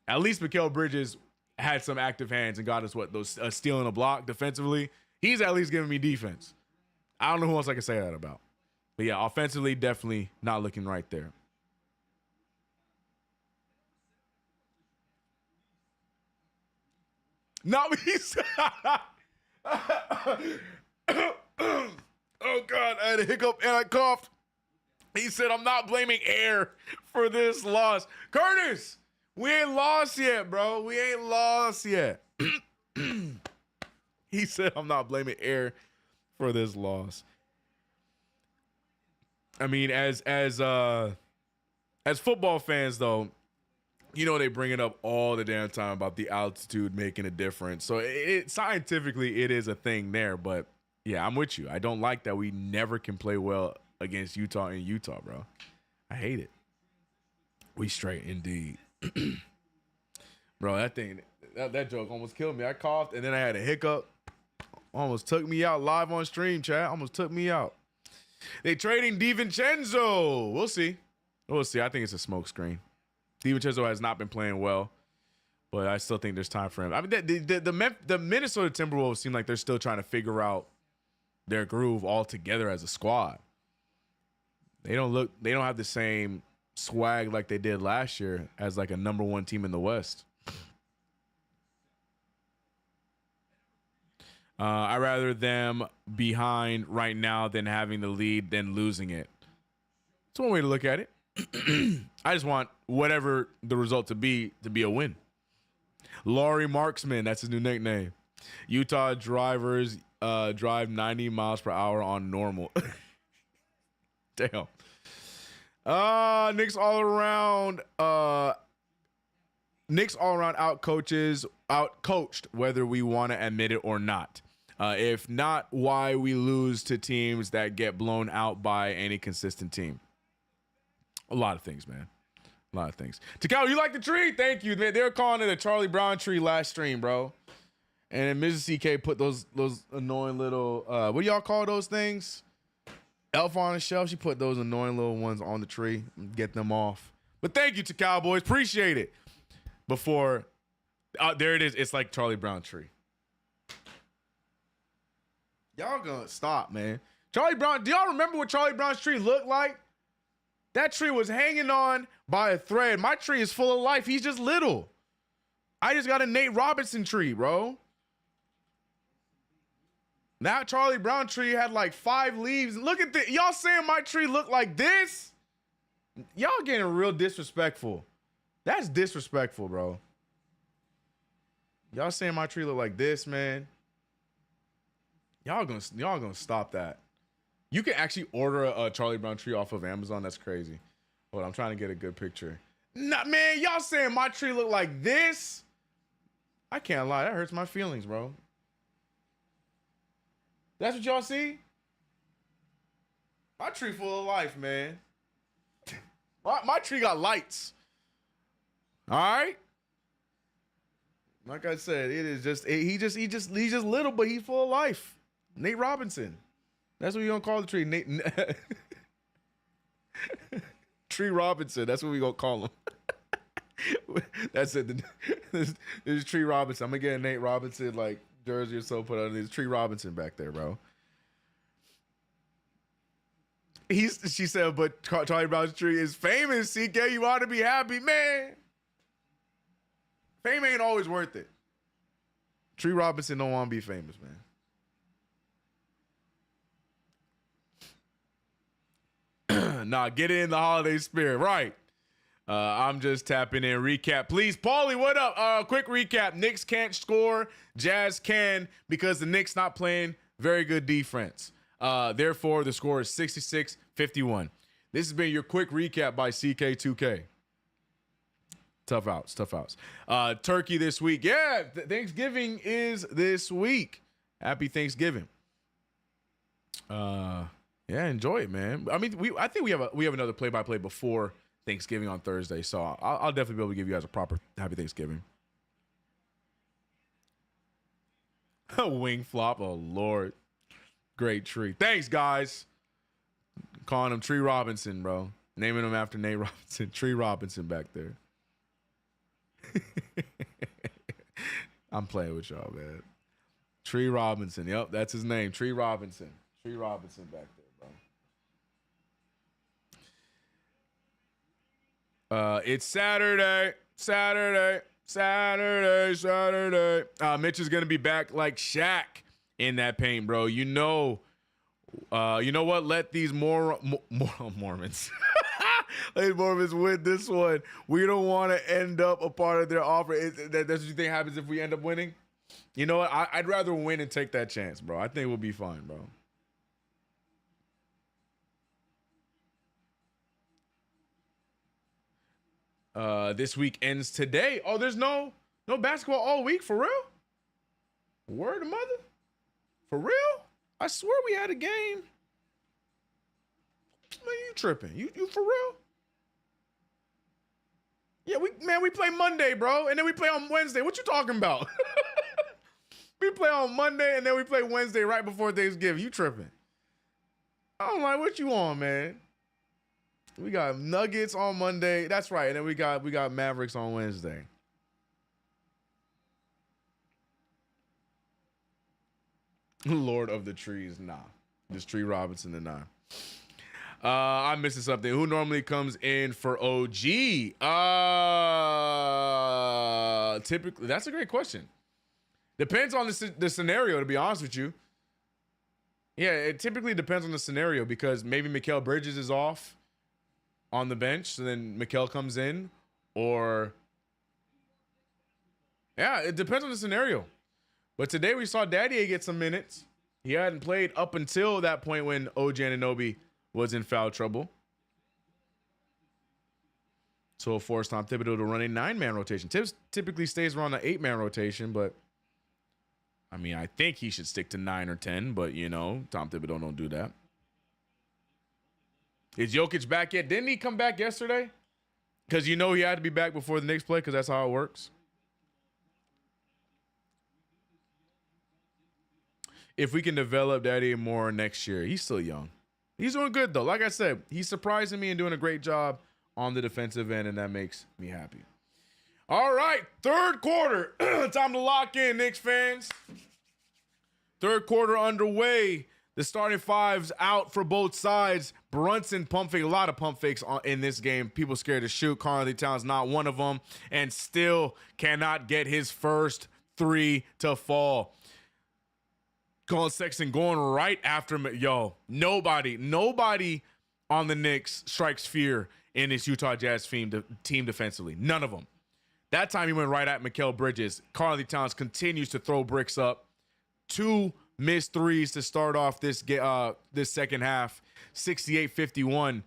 At least Mikal Bridges had some active hands and got us those stealing a block defensively. He's at least giving me defense. I don't know who else I can say that about. But yeah, offensively, definitely not looking right there. Not me. Oh God, I had a hiccup and I coughed. He said, I'm not blaming air for this loss. Curtis, we ain't lost yet, bro. We ain't lost yet. He said, I'm not blaming air for this loss. I mean, as football fans, though, you know they bring it up all the damn time about the altitude making a difference. So scientifically, it is a thing there. But yeah, I'm with you. I don't like that we never can play well against Utah in Utah, bro. I hate it. We straight indeed. Bro, that joke almost killed me. I coughed and then I had a hiccup. Almost took me out live on stream, chat. Almost took me out. They trading DiVincenzo. We'll see. We'll see. I think it's a smoke screen. DiVincenzo has not been playing well, but I still think there's time for him. I mean, the Minnesota Timberwolves seem like they're still trying to figure out their groove all together as a squad. They don't have the same swag like they did last year as like a number one team in the West. I'd rather them behind right now than having the lead than losing it. It's one way to look at it. I just want whatever the result to be a win. Laurie Marksman, that's his new nickname. Utah drivers drive 90 miles per hour on normal. Damn. Knicks all around out-coached, whether we want to admit it or not. If not, why we lose to teams that get blown out by any consistent team. A lot of things, man. A lot of things. Takao, you like the tree? Thank you. They were calling it a Charlie Brown tree last stream, bro. And then Mrs. CK put those annoying little, what do y'all call those things? Elf on a shelf. She put those annoying little ones on the tree and get them off. But thank you to Cowboys. Appreciate it. Before, there it is. It's like Charlie Brown tree. Y'all gonna stop, man. Charlie Brown, do y'all remember what Charlie Brown's tree looked like? That tree was hanging on by a thread. My tree is full of life. He's just little. I just got a Nate Robinson tree, bro. That Charlie Brown tree had like 5 leaves. Look at this. Y'all saying my tree looked like this? Y'all getting real disrespectful. That's disrespectful, bro. Y'all saying my tree look like this, man? Y'all gonna stop that. You can actually order a Charlie Brown tree off of Amazon. That's crazy. Hold on, I'm trying to get a good picture. Nah, man, y'all saying my tree look like this? I can't lie. That hurts my feelings, bro. That's what y'all see? My tree full of life, man. My tree got lights. All right? Like I said, it is just he's just little, but he's full of life. Nate Robinson. That's what we gonna call the tree. Nate Tree Robinson. That's what we gonna call him. That's it. This is Tree Robinson. I'm gonna get a Nate Robinson like jersey or so put on this. Tree Robinson back there, bro. She said, but Charlie Brown's tree is famous. CK, you ought to be happy, man. Fame ain't always worth it. Tree Robinson don't want to be famous, man. Nah, get it in the holiday spirit. Right. I'm just tapping in. Recap, please. Paulie, what up? Quick recap. Knicks can't score. Jazz can because the Knicks not playing very good defense. Therefore, the score is 66-51. This has been your quick recap by CK2K. Tough outs. Turkey this week. Yeah, Thanksgiving is this week. Happy Thanksgiving. Yeah, enjoy it, man. I mean, I think we have another play-by-play before Thanksgiving on Thursday, so I'll definitely be able to give you guys a proper Happy Thanksgiving. Wing flop, oh Lord, great tree. Thanks, guys. Calling him Tree Robinson, bro. Naming him after Nate Robinson. Tree Robinson back there. I'm playing with y'all, man. Tree Robinson. Yep, that's his name. Tree Robinson. Tree Robinson back there, bro. It's Saturday. Mitch is gonna be back like Shaq in that paint, bro. You know what? Let these Mormons. Let these Mormons win this one. We don't want to end up a part of their offer. That's what you think happens if we end up winning? You know what? I'd rather win and take that chance, bro. I think we'll be fine, bro. This week ends today. Oh, there's no basketball all week, for real? Word of mother? For real? I swear we had a game. Man, you tripping. You for real? Yeah, we play Monday, bro, and then we play on Wednesday. What you talking about? We play on Monday and then we play Wednesday right before Thanksgiving. You tripping? I'm like, what you on, man? We got Nuggets on Monday. That's right. And then we got Mavericks on Wednesday. Lord of the Trees, nah. Just Tree Robinson and nah. I'm missing something. Who normally comes in for OG? Typically, that's a great question. Depends on the scenario, to be honest with you. Yeah, it typically depends on the scenario because maybe Mikal Bridges is off on the bench, so then Mikal comes in, or yeah, it depends on the scenario. But today we saw Daddy get some minutes. He hadn't played up until that point when OG Anunoby was in foul trouble. So it forced Tom Thibodeau to run a 9-man rotation. Tibbs typically stays around the 8-man rotation, but I mean, I think he should stick to 9 or 10, but you know, Tom Thibodeau don't do that. Is Jokic back yet? Didn't he come back yesterday? Because you know he had to be back before the Knicks play because that's how it works. If we can develop Daddy more next year, he's still young. He's doing good, though. Like I said, he's surprising me and doing a great job on the defensive end, and that makes me happy. All right, third quarter. Time to lock in, Knicks fans. Third quarter underway. The starting fives out for both sides. Brunson pump fake, a lot of pump fakes in this game. People scared to shoot. Karl-Anthony Towns not one of them, and still cannot get his first three to fall. Colin Sexton going right after him. Yo, nobody on the Knicks strikes fear in this Utah Jazz team defensively. None of them. That time he went right at Mikal Bridges. Karl-Anthony Towns continues to throw bricks up. 2 missed threes to start off this second half. 68-51.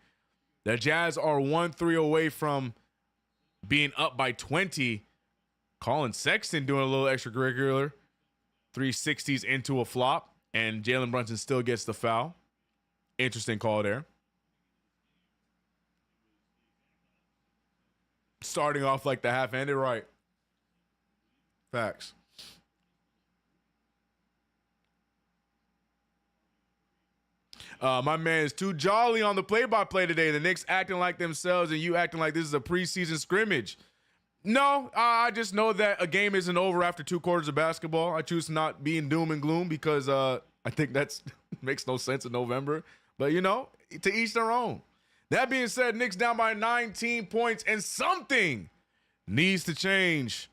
The Jazz are 1-3 away from being up by 20. Colin Sexton doing a little extracurricular. 360s into a flop, and Jalen Brunson still gets the foul. Interesting call there. Starting off like the half ended right. Facts. My man is too jolly on the play-by-play today. The Knicks acting like themselves and you acting like this is a preseason scrimmage. No, I just know that a game isn't over after 2 quarters of basketball. I choose to not be in doom and gloom because I think that's makes no sense in November. But, you know, to each their own. That being said, Knicks down by 19 points, and something needs to change,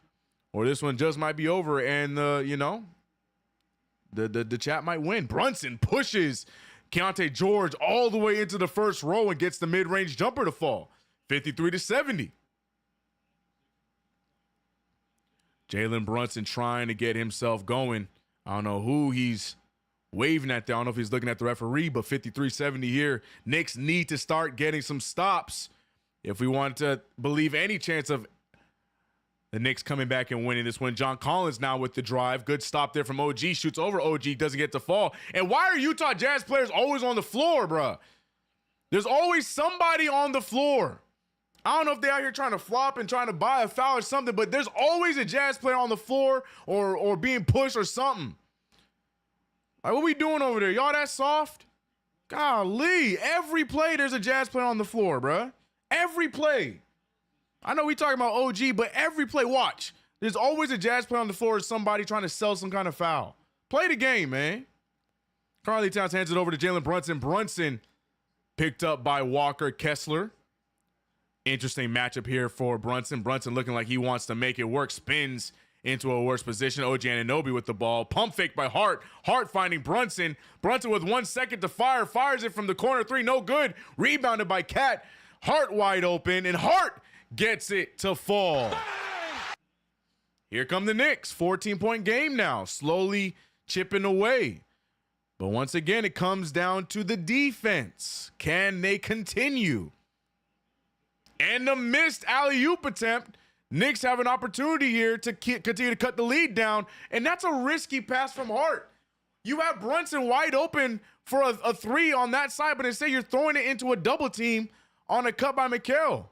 or this one just might be over, and, you know, the chat might win. Brunson pushes Keontae George all the way into the first row and gets the mid-range jumper to fall. 53-70. Jalen Brunson trying to get himself going. I don't know who he's waving at there. I don't know if he's looking at the referee, but 53-70 here. Knicks need to start getting some stops if we want to believe any chance of the Knicks coming back and winning this one. John Collins now with the drive. Good stop there from OG. Shoots over OG. Doesn't get to fall. And why are Utah Jazz players always on the floor, bruh? There's always somebody on the floor. I don't know if they're out here trying to flop and trying to buy a foul or something, but there's always a Jazz player on the floor or being pushed or something. Like, what we doing over there? Y'all that soft? Golly, every play there's a Jazz player on the floor, bruh. Every play. I know we talking about OG, but every play, watch. There's always a Jazz player on the floor or somebody trying to sell some kind of foul. Play the game, man. Karl-Anthony Towns hands it over to Jalen Brunson. Brunson picked up by Walker Kessler. Interesting matchup here for Brunson. Brunson looking like he wants to make it work. Spins into a worse position. OG Anunoby with the ball. Pump fake by Hart. Hart finding Brunson. Brunson with 1 second to fire. Fires it from the corner three. No good. Rebounded by Cat. Hart wide open. And Hart gets it to fall. Here come the Knicks. 14-point game now. Slowly chipping away. But once again, it comes down to the defense. Can they continue? And the missed alley-oop attempt. Knicks have an opportunity here to continue to cut the lead down, and that's a risky pass from Hart. You have Brunson wide open for a three on that side, but instead you're throwing it into a double team on a cut by Mikal.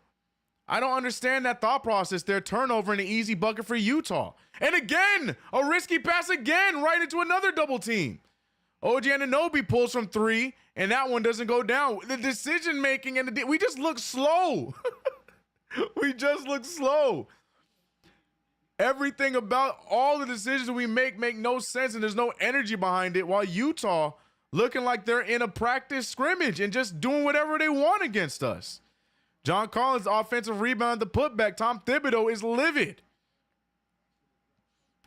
I don't understand that thought process there. Turnover and an easy bucket for Utah. And again, a risky pass again right into another double team. OG Anunoby pulls from three, and that one doesn't go down. The decision-making, and we just look slow. We just look slow. Everything about all the decisions we make no sense, and there's no energy behind it, while Utah looking like they're in a practice scrimmage and just doing whatever they want against us. John Collins, offensive rebound, the putback. Tom Thibodeau is livid.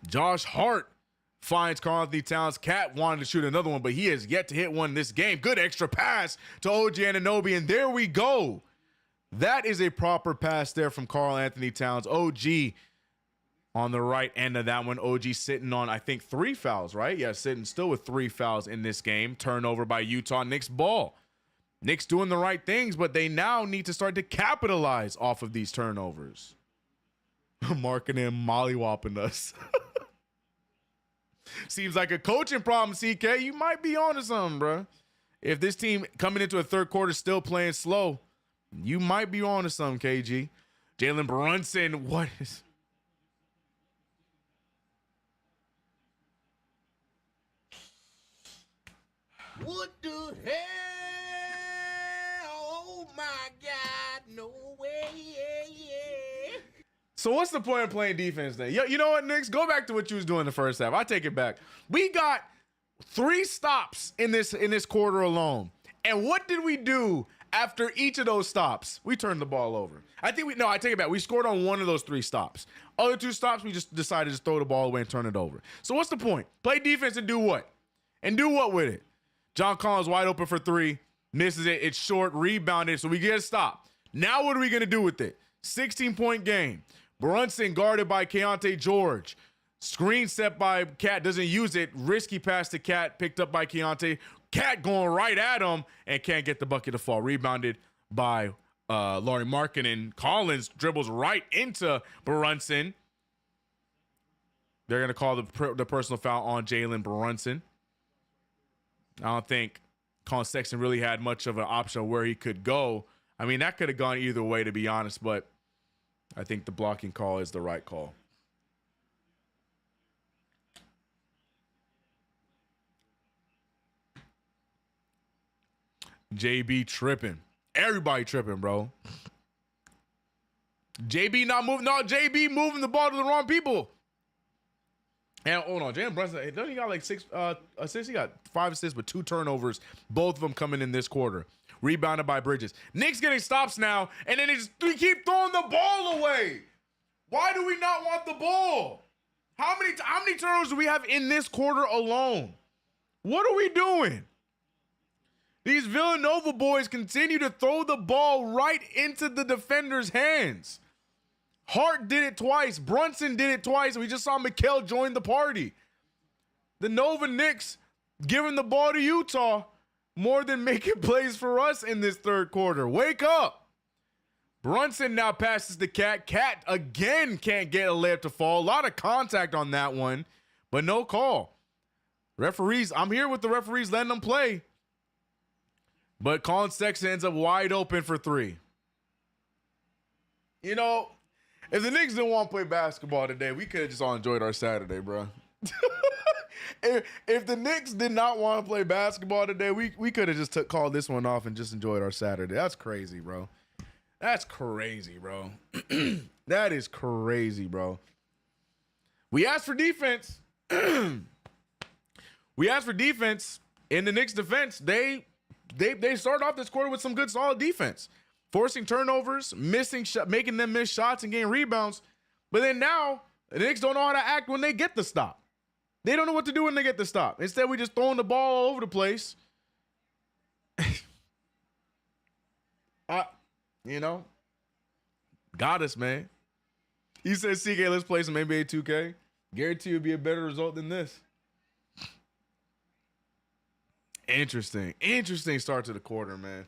Josh Hart finds Karl-Anthony Towns. Cat wanted to shoot another one, but he has yet to hit one this game. Good extra pass to OG Anunoby, and there we go. That is a proper pass there from Karl-Anthony Towns. OG on the right end of that one. OG sitting on, I think, 3 fouls, right? Yeah, sitting still with 3 fouls in this game. Turnover by Utah. Knicks ball. Knicks doing the right things, but they now need to start to capitalize off of these turnovers. Marketing and mollywopping us. Seems like a coaching problem, CK. You might be onto something, bro. If this team coming into a third quarter still playing slow, you might be onto something, KG. Jalen Brunson, what is... What the hell? Oh my God, no way, yeah. So what's the point of playing defense then? You know what, Knicks? Go back to what you was doing the first half. I take it back. We got 3 stops in this quarter alone. And what did we do after each of those stops? We turned the ball over. I take it back. We scored on 1 of those 3 stops. Other 2 stops, we just decided to just throw the ball away and turn it over. So what's the point? Play defense and do what? And do what with it? John Collins wide open for 3. Misses it. It's short. Rebounded. So we get a stop. Now what are we going to do with it? 16-point game. Brunson guarded by Keontae George. Screen set by Cat. Doesn't use it. Risky pass to Cat. Picked up by Keontae. Cat going right at him and can't get the bucket to fall. Rebounded by Lauri Markkanen. Collins dribbles right into Brunson. They're going to call the personal foul on Jalen Brunson. I don't think Colin Sexton really had much of an option of where he could go. I mean, that could have gone either way, to be honest, but I think the blocking call is the right call. JB tripping. Everybody tripping, bro. JB not moving. No, JB moving the ball to the wrong people. And hold on, Jalen Brunson, doesn't he got like 6 assists? He got 5 assists with 2 turnovers, both of them coming in this quarter. Rebounded by Bridges. Knicks getting stops now, and then we keep throwing the ball away. Why do we not want the ball? How many turnovers do we have in this quarter alone? What are we doing? These Villanova boys continue to throw the ball right into the defender's hands. Hart did it twice. Brunson did it twice. We just saw Mikal join the party. The Nova Knicks giving the ball to Utah more than making plays for us in this third quarter. Wake up. Brunson now passes to Cat. Cat again can't get a layup to fall. A lot of contact on that one, but no call. Referees, I'm here with the referees letting them play. But Colin Sexton ends up wide open for 3. You know, if the Knicks didn't want to play basketball today, we could have just all enjoyed our Saturday, bro. if the Knicks did not want to play basketball today, we could have just called this one off and just enjoyed our Saturday. That's crazy, bro. That's crazy, bro. That is crazy, bro. We asked for defense. We asked for defense. In the Knicks' defense, they started off this quarter with some good, solid defense, forcing turnovers, making them miss shots and getting rebounds. But then now the Knicks don't know how to act when they get the stop. They don't know what to do when they get the stop. Instead, we just throwing the ball all over the place. Got us, man. He said, CK, let's play some NBA 2K. Guarantee it'll be a better result than this. Interesting start to the quarter, man.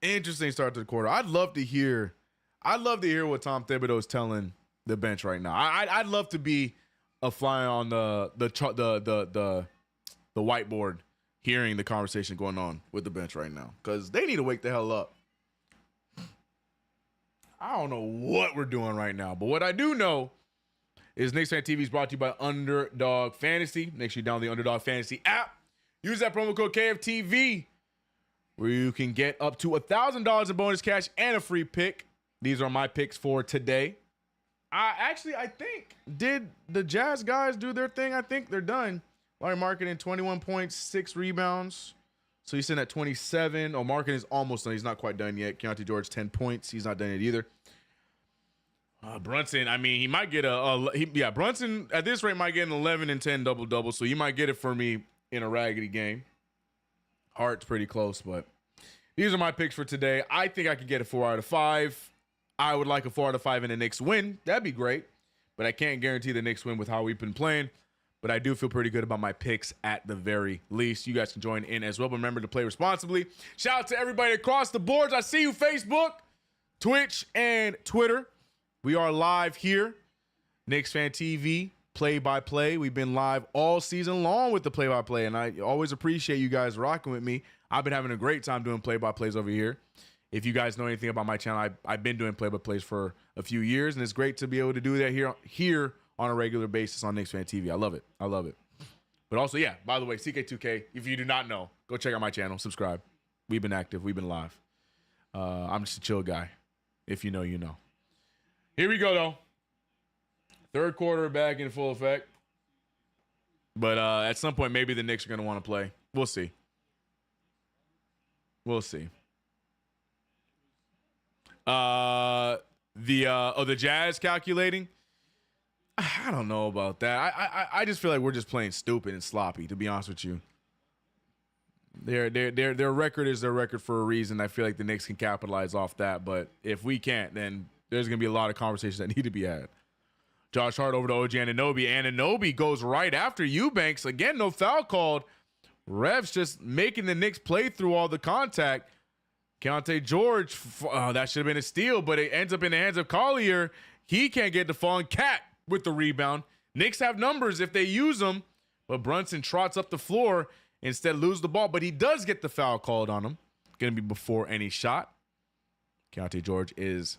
Interesting start to the quarter. I'd love to hear what Tom Thibodeau is telling the bench right now. I'd love to be a fly on the whiteboard, hearing the conversation going on with the bench right now, because they need to wake the hell up. I don't know what we're doing right now, but what I do know is KnicksFanTV is brought to you by Underdog Fantasy. Make sure you download the Underdog Fantasy app. Use that promo code KFTV, where you can get up to $1,000 in bonus cash and a free pick. These are my picks for today. I think, did the Jazz guys do their thing? I think they're done. Larry Marketing, 21 points, 6 rebounds. So he's sitting at 27. Oh, Marketing is almost done. He's not quite done yet. Keontae George, 10 points. He's not done yet either. Brunson, I mean, he might get Brunson at this rate might get an 11 and 10 double-double, so you might get it for me in a raggedy game. Hart's pretty close, but these are my picks for today. I think I could get a 4 out of 5. I would like a 4 out of 5 and the Knicks win. That'd be great, but I can't guarantee the Knicks win with how we've been playing. But I do feel pretty good about my picks at the very least. You guys can join in as well. But remember to play responsibly. Shout out to everybody across the boards. I see you, Facebook, Twitch, and Twitter. We are live here. KnicksFanTV, play-by-play. We've been live all season long with the play-by-play, and I always appreciate you guys rocking with me. I've been having a great time doing play-by-plays over here. If you guys know anything about my channel, I've been doing play-by-plays for a few years, and it's great to be able to do that here on a regular basis on KnicksFanTV. I love it. I love it. But also, yeah, by the way, CK2K, if you do not know, go check out my channel. Subscribe. We've been active. We've been live. I'm just a chill guy. If you know, you know. Here we go, though. Third quarter back in full effect. But at some point, maybe the Knicks are going to want to play. We'll see. We'll see. The Jazz calculating. I don't know about that. I just feel like we're just playing stupid and sloppy, to be honest with you. Their record is their record for a reason. I feel like the Knicks can capitalize off that, but if we can't, then there's going to be a lot of conversations that need to be had. Josh Hart over to OG Anunoby. Anunoby goes right after Eubanks. Again, no foul called. Revs just making the Knicks play through all the contact. Keontae George, that should have been a steal, but it ends up in the hands of Collier. He can't get the fall, and Cat with the rebound. Knicks have numbers if they use them, but Brunson trots up the floor, instead lose the ball, but he does get the foul called on him. Going to be before any shot. Keontae George is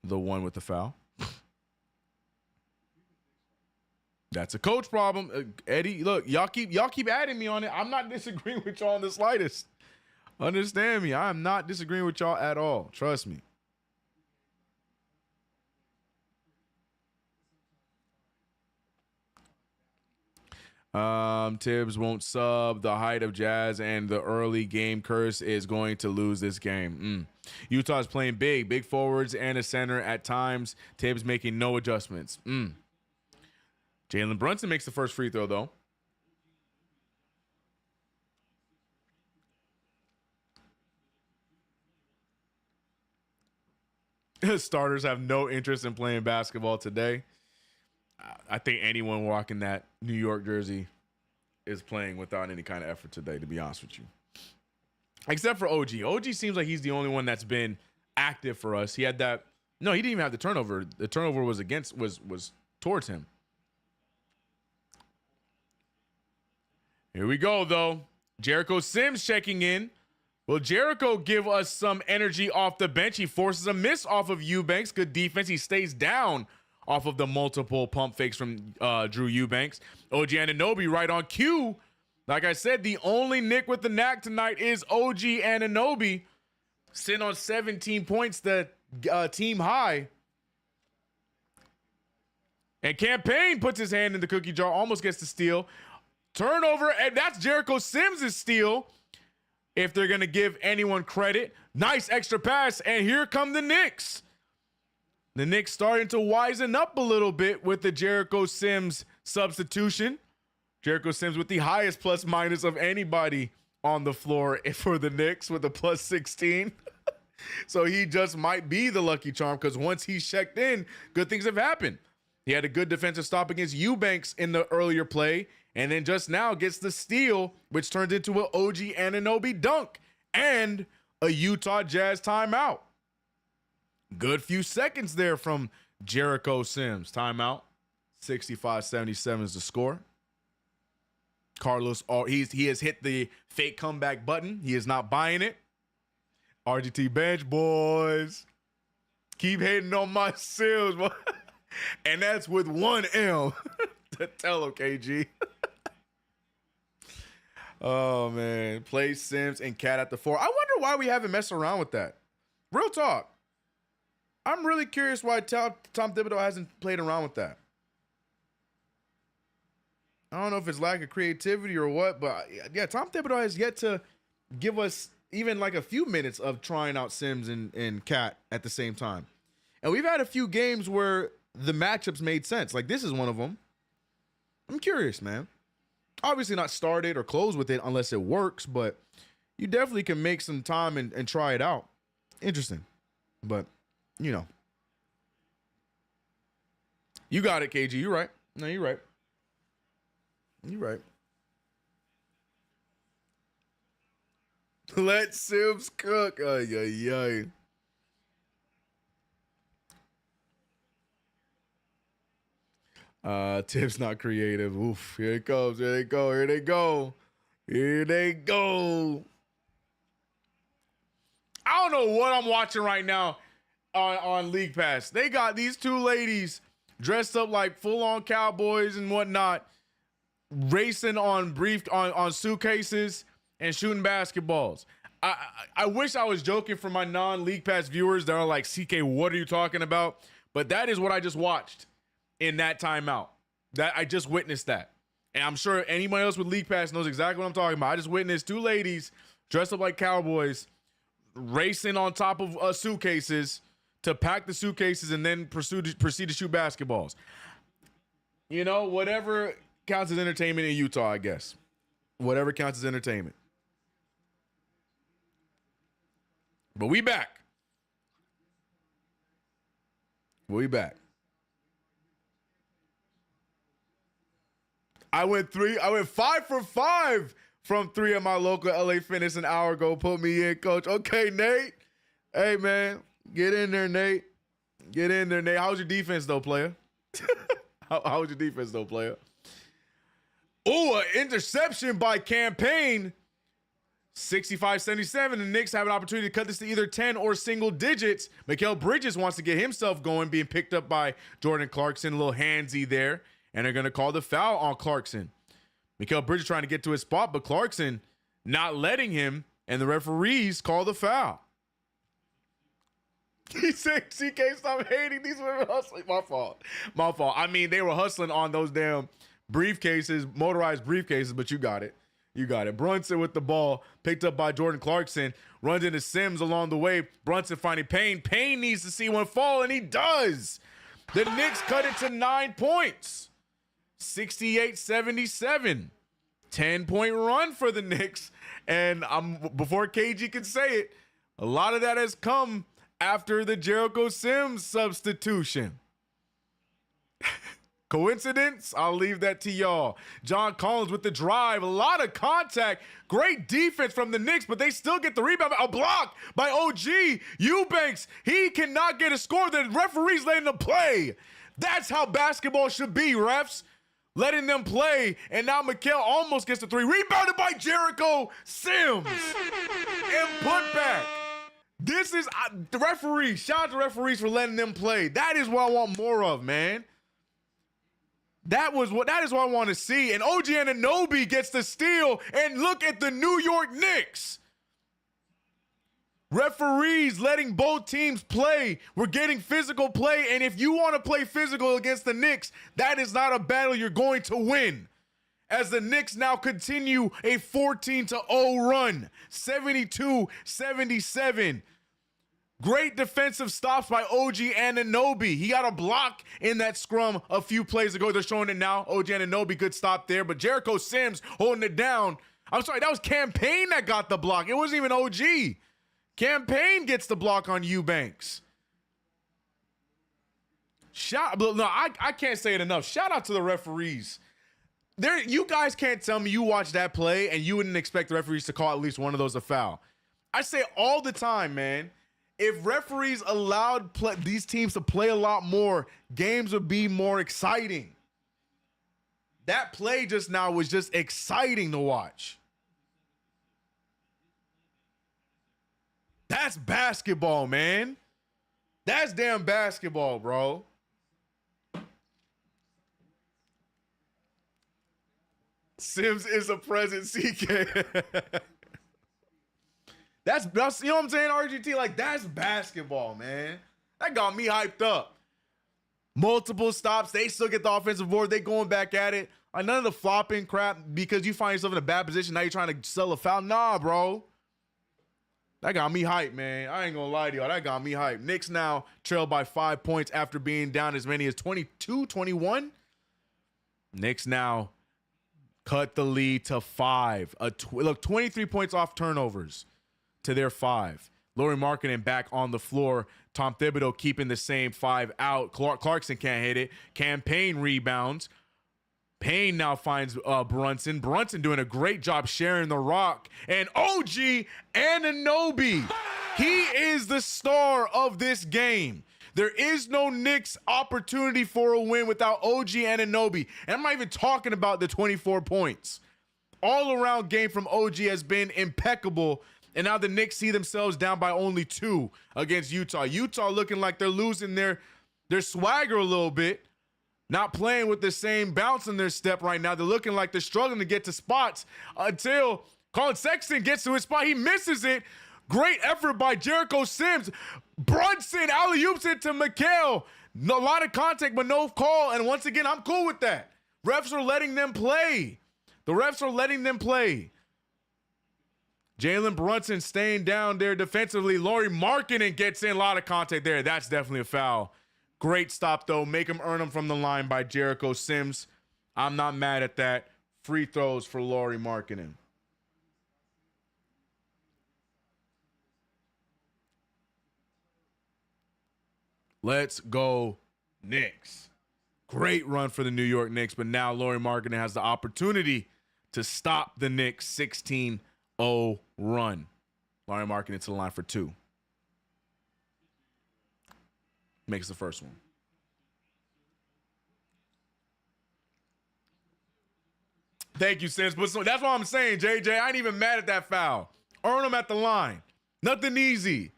the one with the foul. That's a coach problem. Eddie, look, y'all keep adding me on it. I'm not disagreeing with y'all in the slightest. Understand me. I am not disagreeing with y'all at all. Trust me. Tibbs won't sub. The height of Jazz and the early game curse is going to lose this game. Utah's playing big forwards and a center at times. Tibbs making no adjustments. Jalen Brunson makes the first free throw, though. Starters have no interest in playing basketball today. I think anyone rocking that New York jersey is playing without any kind of effort today, to be honest with you. Except for OG. OG seems like he's the only one that's been active for us. He had that. No, he didn't even have the turnover. The turnover was towards him. Here we go, though. Jericho Sims checking in. Will Jericho give us some energy off the bench? He forces a miss off of Eubanks. Good defense. He stays down off of the multiple pump fakes from Drew Eubanks. OG Anunoby right on cue. Like I said, the only Knick with the knack tonight is OG Anunoby, sitting on 17 points, the team high. And Campaign puts his hand in the cookie jar, almost gets the steal. Turnover, and that's Jericho Sims' steal, if they're going to give anyone credit. Nice extra pass, and here come the Knicks. The Knicks starting to wisen up a little bit with the Jericho Sims substitution. Jericho Sims with the highest plus minus of anybody on the floor for the Knicks with a plus 16. So he just might be the lucky charm, because once he's checked in, good things have happened. He had a good defensive stop against Eubanks in the earlier play, and then just now gets the steal, which turns into an OG Anunoby dunk and a Utah Jazz timeout. Good few seconds there from Jericho Sims. Timeout. 65-77 is the score. Carlos, he has hit the fake comeback button. He is not buying it. RGT bench, boys. Keep hating on my Sims, boy. And that's with one M. Tell him, KG. Oh, man. Play Sims and Cat at the 4. I wonder why we haven't messed around with that. Real talk. I'm really curious why Tom Thibodeau hasn't played around with that. I don't know if it's lack of creativity or what, but yeah, Tom Thibodeau has yet to give us even like a few minutes of trying out Sims and Cat at the same time. And we've had a few games where the matchups made sense. Like this is one of them. I'm curious, man. Obviously not start it or close with it unless it works, but you definitely can make some time and try it out. Interesting. But, you know. You got it, KG. You're right. No, you're right. You're right. Let Sims cook. Ay, ay, ay. Tip's not creative. Oof. Here it comes. Here they go. Here they go. Here they go. I don't know what I'm watching right now on League Pass. They got these two ladies dressed up like full-on cowboys and whatnot, racing on suitcases and shooting basketballs. I wish I was joking for my non-League Pass viewers that are like, CK, what are you talking about? But that is what I just watched in that timeout. That I just witnessed that. And I'm sure anybody else with League Pass knows exactly what I'm talking about. I just witnessed two ladies dressed up like cowboys racing on top of suitcases to pack the suitcases and then proceed to shoot basketballs. You know, whatever counts as entertainment in Utah, I guess. Whatever counts as entertainment. But we back. We back. I went 5 for 5 from 3 at my local LA Fitness an hour ago. Put me in, coach. Okay, Nate. Hey, man. Get in there, Nate. Get in there, Nate. How's your defense, though, player? How was your defense, though, player? Oh, an interception by Campaign. 65-77. The Knicks have an opportunity to cut this to either 10 or single digits. Mikal Bridges wants to get himself going, being picked up by Jordan Clarkson. A little handsy there. And they're going to call the foul on Clarkson. Mikal Bridges trying to get to his spot, but Clarkson not letting him, and the referees call the foul. He said, CK, stop hating these women hustling. My fault. I mean, they were hustling on those damn briefcases, motorized briefcases, but you got it. You got it. Brunson with the ball, picked up by Jordan Clarkson, runs into Sims along the way. Brunson finding Payne. Payne needs to see one fall, and he does. The Knicks cut it to 9 points. 68-77. 10-point run for the Knicks. And before KG can say it, a lot of that has come after the Jericho Sims substitution. Coincidence? I'll leave that to y'all. John Collins with the drive. A lot of contact. Great defense from the Knicks, but they still get the rebound. A block by OG Eubanks. He cannot get a score. The referee's letting them play. That's how basketball should be, refs. Letting them play. And now Mikal almost gets the 3. Rebounded by Jericho Sims. And put back. This is the referees. Shout out to referees for letting them play. That is what I want more of, man. That is what I want to see. And OG Anunoby gets the steal. And look at the New York Knicks. Referees letting both teams play. We're getting physical play. And if you want to play physical against the Knicks, that is not a battle you're going to win. As the Knicks now continue a 14-0 run, 72-77. Great defensive stops by OG Anunoby. He got a block in that scrum a few plays ago. They're showing it now. OG Anunoby, good stop there. But Jericho Sims holding it down. I'm sorry, that was Campaign that got the block. It wasn't even OG. Campaign gets the block on Eubanks. I can't say it enough. Shout out to the referees. You guys can't tell me you watched that play and you wouldn't expect the referees to call at least one of those a foul. I say all the time, man, if referees allowed these teams to play a lot more, games would be more exciting. That play just now was just exciting to watch. That's basketball, man. That's damn basketball, bro. Sims is a present, CK. That's you know what I'm saying, RGT? Like, that's basketball, man. That got me hyped up. Multiple stops. They still get the offensive board. They going back at it. Like, none of the flopping crap because you find yourself in a bad position. Now you're trying to sell a foul. Nah, bro. That got me hyped, man. I ain't gonna lie to y'all. That got me hyped. Knicks now trail by 5 points after being down as many as 22-21. Knicks now cut the lead to 5. Look, 23 points off turnovers to their 5. Lauri Markkanen back on the floor. Tom Thibodeau keeping the same 5 out. Clarkson can't hit it. Campaign rebounds. Payne now finds Brunson. Brunson doing a great job sharing the rock. And OG Anunoby, he is the star of this game. There is no Knicks opportunity for a win without OG Anunoby. And I'm not even talking about the 24 points. All-around game from OG has been impeccable. And now the Knicks see themselves down by only 2 against Utah. Utah looking like they're losing their swagger a little bit. Not playing with the same bounce in their step right now. They're looking like they're struggling to get to spots until Colin Sexton gets to his spot. He misses it. Great effort by Jericho Sims. Brunson alley-oops it to Mikal. A lot of contact, but no call. And once again, I'm cool with that. Refs are letting them play. The refs are letting them play. Jalen Brunson staying down there defensively. Lauri Markkanen gets in. A lot of contact there. That's definitely a foul. Great stop, though. Make him earn them from the line by Jericho Sims. I'm not mad at that. Free throws for Lauri Markkanen. Let's go Knicks. Great run for the New York Knicks, but now Lauri Markkanen has the opportunity to stop the Knicks' 16-0 run. Lauri Markkanen to the line for 2. Makes the first one. Thank you, Sims. But that's what I'm saying, JJ. I ain't even mad at that foul. Earn them at the line. Nothing easy.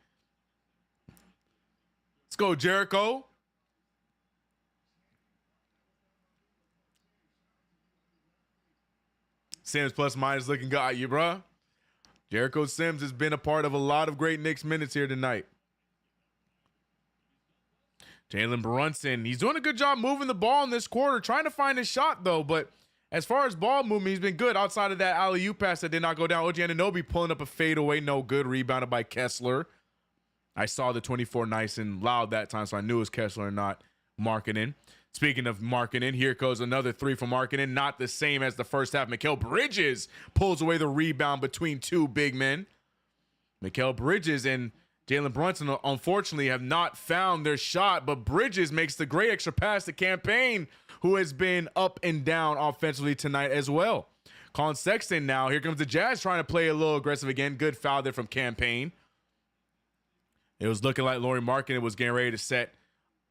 Let's go, Jericho. Sims plus minus looking good at you, bro. Jericho Sims has been a part of a lot of great Knicks minutes here tonight. Jalen Brunson, he's doing a good job moving the ball in this quarter, trying to find his shot, though. But as far as ball movement, he's been good outside of that alley-oop pass that did not go down. OG Anunoby pulling up a fadeaway, no good, rebounded by Kessler. I saw the 24 nice and loud that time, so I knew it was Kessler and not Markkanen. Speaking of Markkanen, here goes another 3 from Markkanen. Not the same as the first half. Mikal Bridges pulls away the rebound between 2 big men. Mikal Bridges and Jalen Brunson, unfortunately, have not found their shot, but Bridges makes the great extra pass to Campaign, who has been up and down offensively tonight as well. Colin Sexton now. Here comes the Jazz trying to play a little aggressive again. Good foul there from Campaign. It was looking like Lauri Markkanen was getting ready to set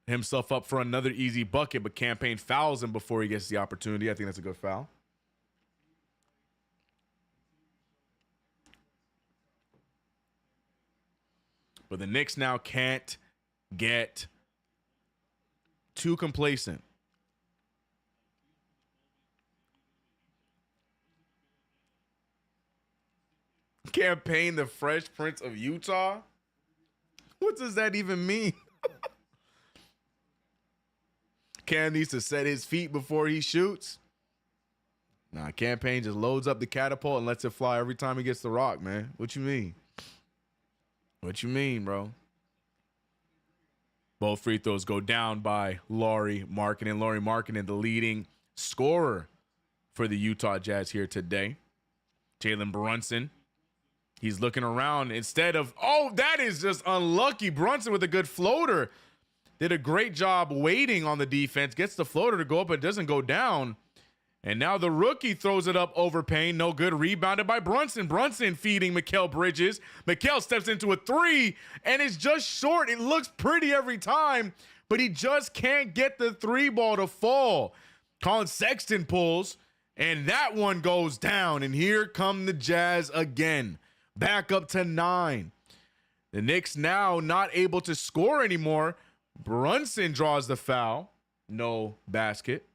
himself up for another easy bucket, but Campaign fouls him before he gets the opportunity. I think that's a good foul. But the Knicks now can't get too complacent. Campaign the Fresh Prince of Utah? What does that even mean? Cam needs to set his feet before he shoots. Nah, Campaign just loads up the catapult and lets it fly every time he gets the rock, man. What you mean? What you mean, bro? Both free throws go down by Lauri Markkanen. Lauri Markkanen, the leading scorer for the Utah Jazz here today. Jalen Brunson, he's looking around instead of, oh, that is just unlucky. Brunson with a good floater. Did a great job waiting on the defense. Gets the floater to go up, but doesn't go down. And now the rookie throws it up over Payne. No good. Rebounded by Brunson. Brunson feeding Mikal Bridges. Mikal steps into a three, and it's just short. It looks pretty every time, but he just can't get the three ball to fall. Colin Sexton pulls, and that one goes down. And here come the Jazz again. Back up to 9. The Knicks now not able to score anymore. Brunson draws the foul. No basket.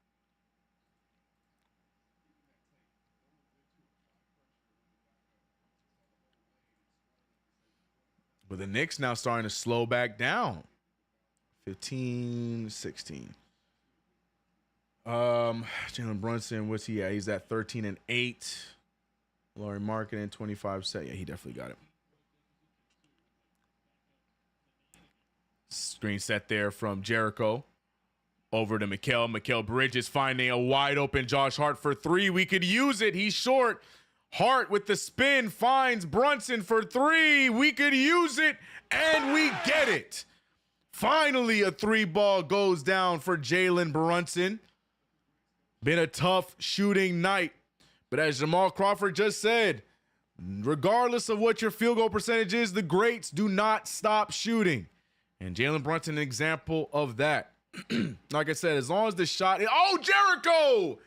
But the Knicks now starting to slow back down. 15-16. Jalen Brunson, what's he at? He's at 13 and 8. Lauri Markkanen, 25 set. Yeah, he definitely got it. Screen set there from Jericho. Over to Mikal. Mikal Bridges finding a wide open Josh Hart for three. We could use it. He's short. Hart with the spin finds Brunson for three. We could use it, and we get it. Finally, a three ball goes down for Jalen Brunson. Been a tough shooting night. But as Jamal Crawford just said, regardless of what your field goal percentage is, the greats do not stop shooting. And Jalen Brunson, an example of that. Like I said, as long as the shot... Oh, Jericho!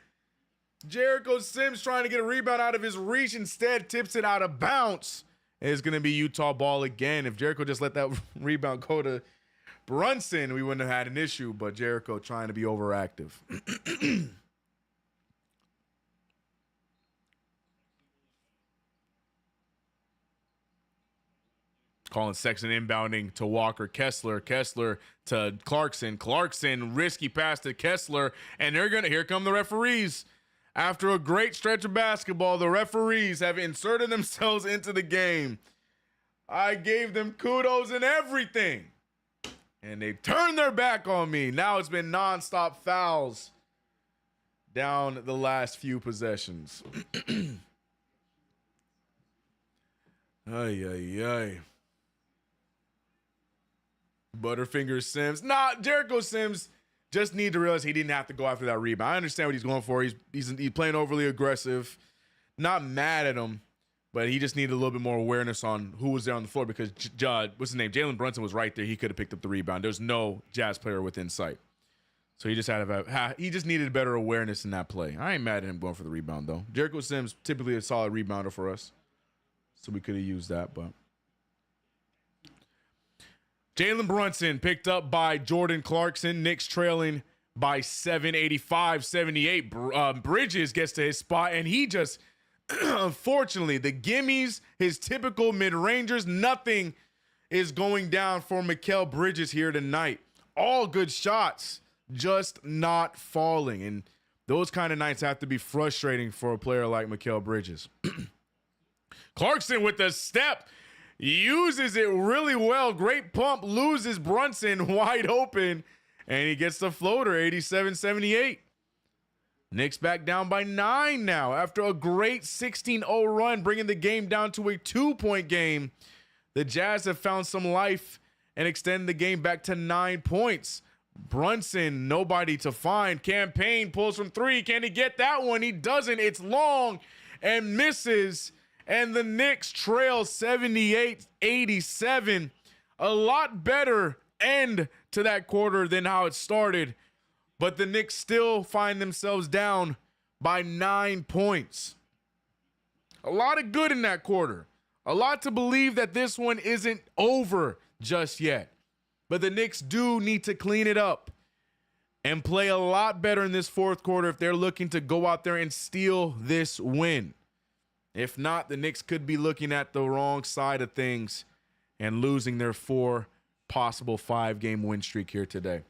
Jericho Sims trying to get a rebound out of his reach, instead tips it out of bounds. It's going to be Utah ball again. If Jericho just let that rebound go to Brunson, we wouldn't have had an issue, but Jericho trying to be overactive. Colin Sexton inbounding to Walker Kessler. Kessler to Clarkson. Clarkson, risky pass to Kessler. And here come the referees. After a great stretch of basketball, the referees have inserted themselves into the game. I gave them kudos and everything. And they turned their back on me. Now it's been nonstop fouls down the last few possessions. Ay, ay, ay. Butterfinger Sims. Nah, Jericho Sims just need to realize he didn't have to go after that rebound. I understand what he's going for. He's playing overly aggressive. Not mad at him, but he just needed a little bit more awareness on who was there on the floor because what's his name? Jalen Brunson was right there. He could have picked up the rebound. There's no Jazz player within sight. So he just he just needed better awareness in that play. I ain't mad at him going for the rebound though. Jericho Sims typically a solid rebounder for us. So we could have used that, but Jalen Brunson picked up by Jordan Clarkson. Knicks trailing by 7, 85-78. Bridges gets to his spot, and he just, unfortunately, the gimmies, his typical mid-rangers, nothing is going down for Mikal Bridges here tonight. All good shots, just not falling. And those kind of nights have to be frustrating for a player like Mikal Bridges. Clarkson with the step. Uses it really well. Great pump. Loses Brunson wide open. And he gets the floater, 87-78. Knicks back down by 9 now. After a great 16-0 run, bringing the game down to a 2-point game. The Jazz have found some life and extend the game back to 9 points. Brunson, nobody to find. Campaign pulls from 3. Can he get that one? He doesn't. It's long and misses. And the Knicks trail 78-87. A lot better end to that quarter than how it started. But the Knicks still find themselves down by 9 points. A lot of good in that quarter. A lot to believe that this one isn't over. just yet. But the Knicks do need to clean it up and play a lot better in this fourth quarter if they're looking to go out there and steal this win. If not, the Knicks could be looking at the wrong side of things and losing their 4 possible 5-game win streak here today.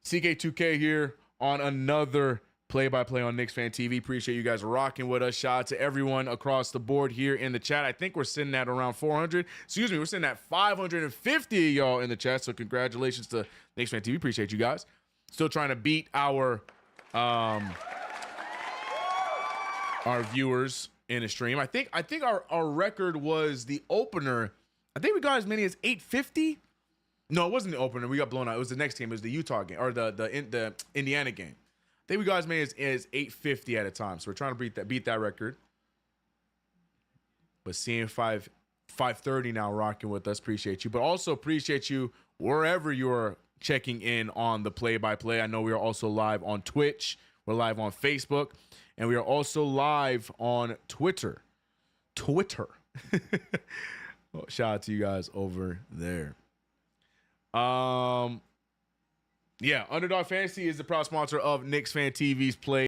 CK2K here on another play-by-play on KnicksFanTV. Appreciate you guys rocking with us. Shout out to everyone across the board here in the chat. I think we're sitting at around 400. Excuse me, we're sitting at 550 of y'all in the chat. So congratulations to KnicksFanTV. Appreciate you guys. Still trying to beat our viewers in a stream. I think our record was the opener. I think we got as many as 850. No, it wasn't the opener. We got blown out. It was the next game. It was the Utah game or the Indiana game. I think we got as many as 850 at a time. So we're trying to beat that record. But seeing 530 now rocking with us, appreciate you. But also appreciate you wherever you're checking in on the play-by-play. I know we are also live on Twitch. We're live on Facebook. And we are also live on Twitter. Well, shout out to you guys over there. Yeah, Underdog Fantasy is the proud sponsor of KnicksFanTV's Play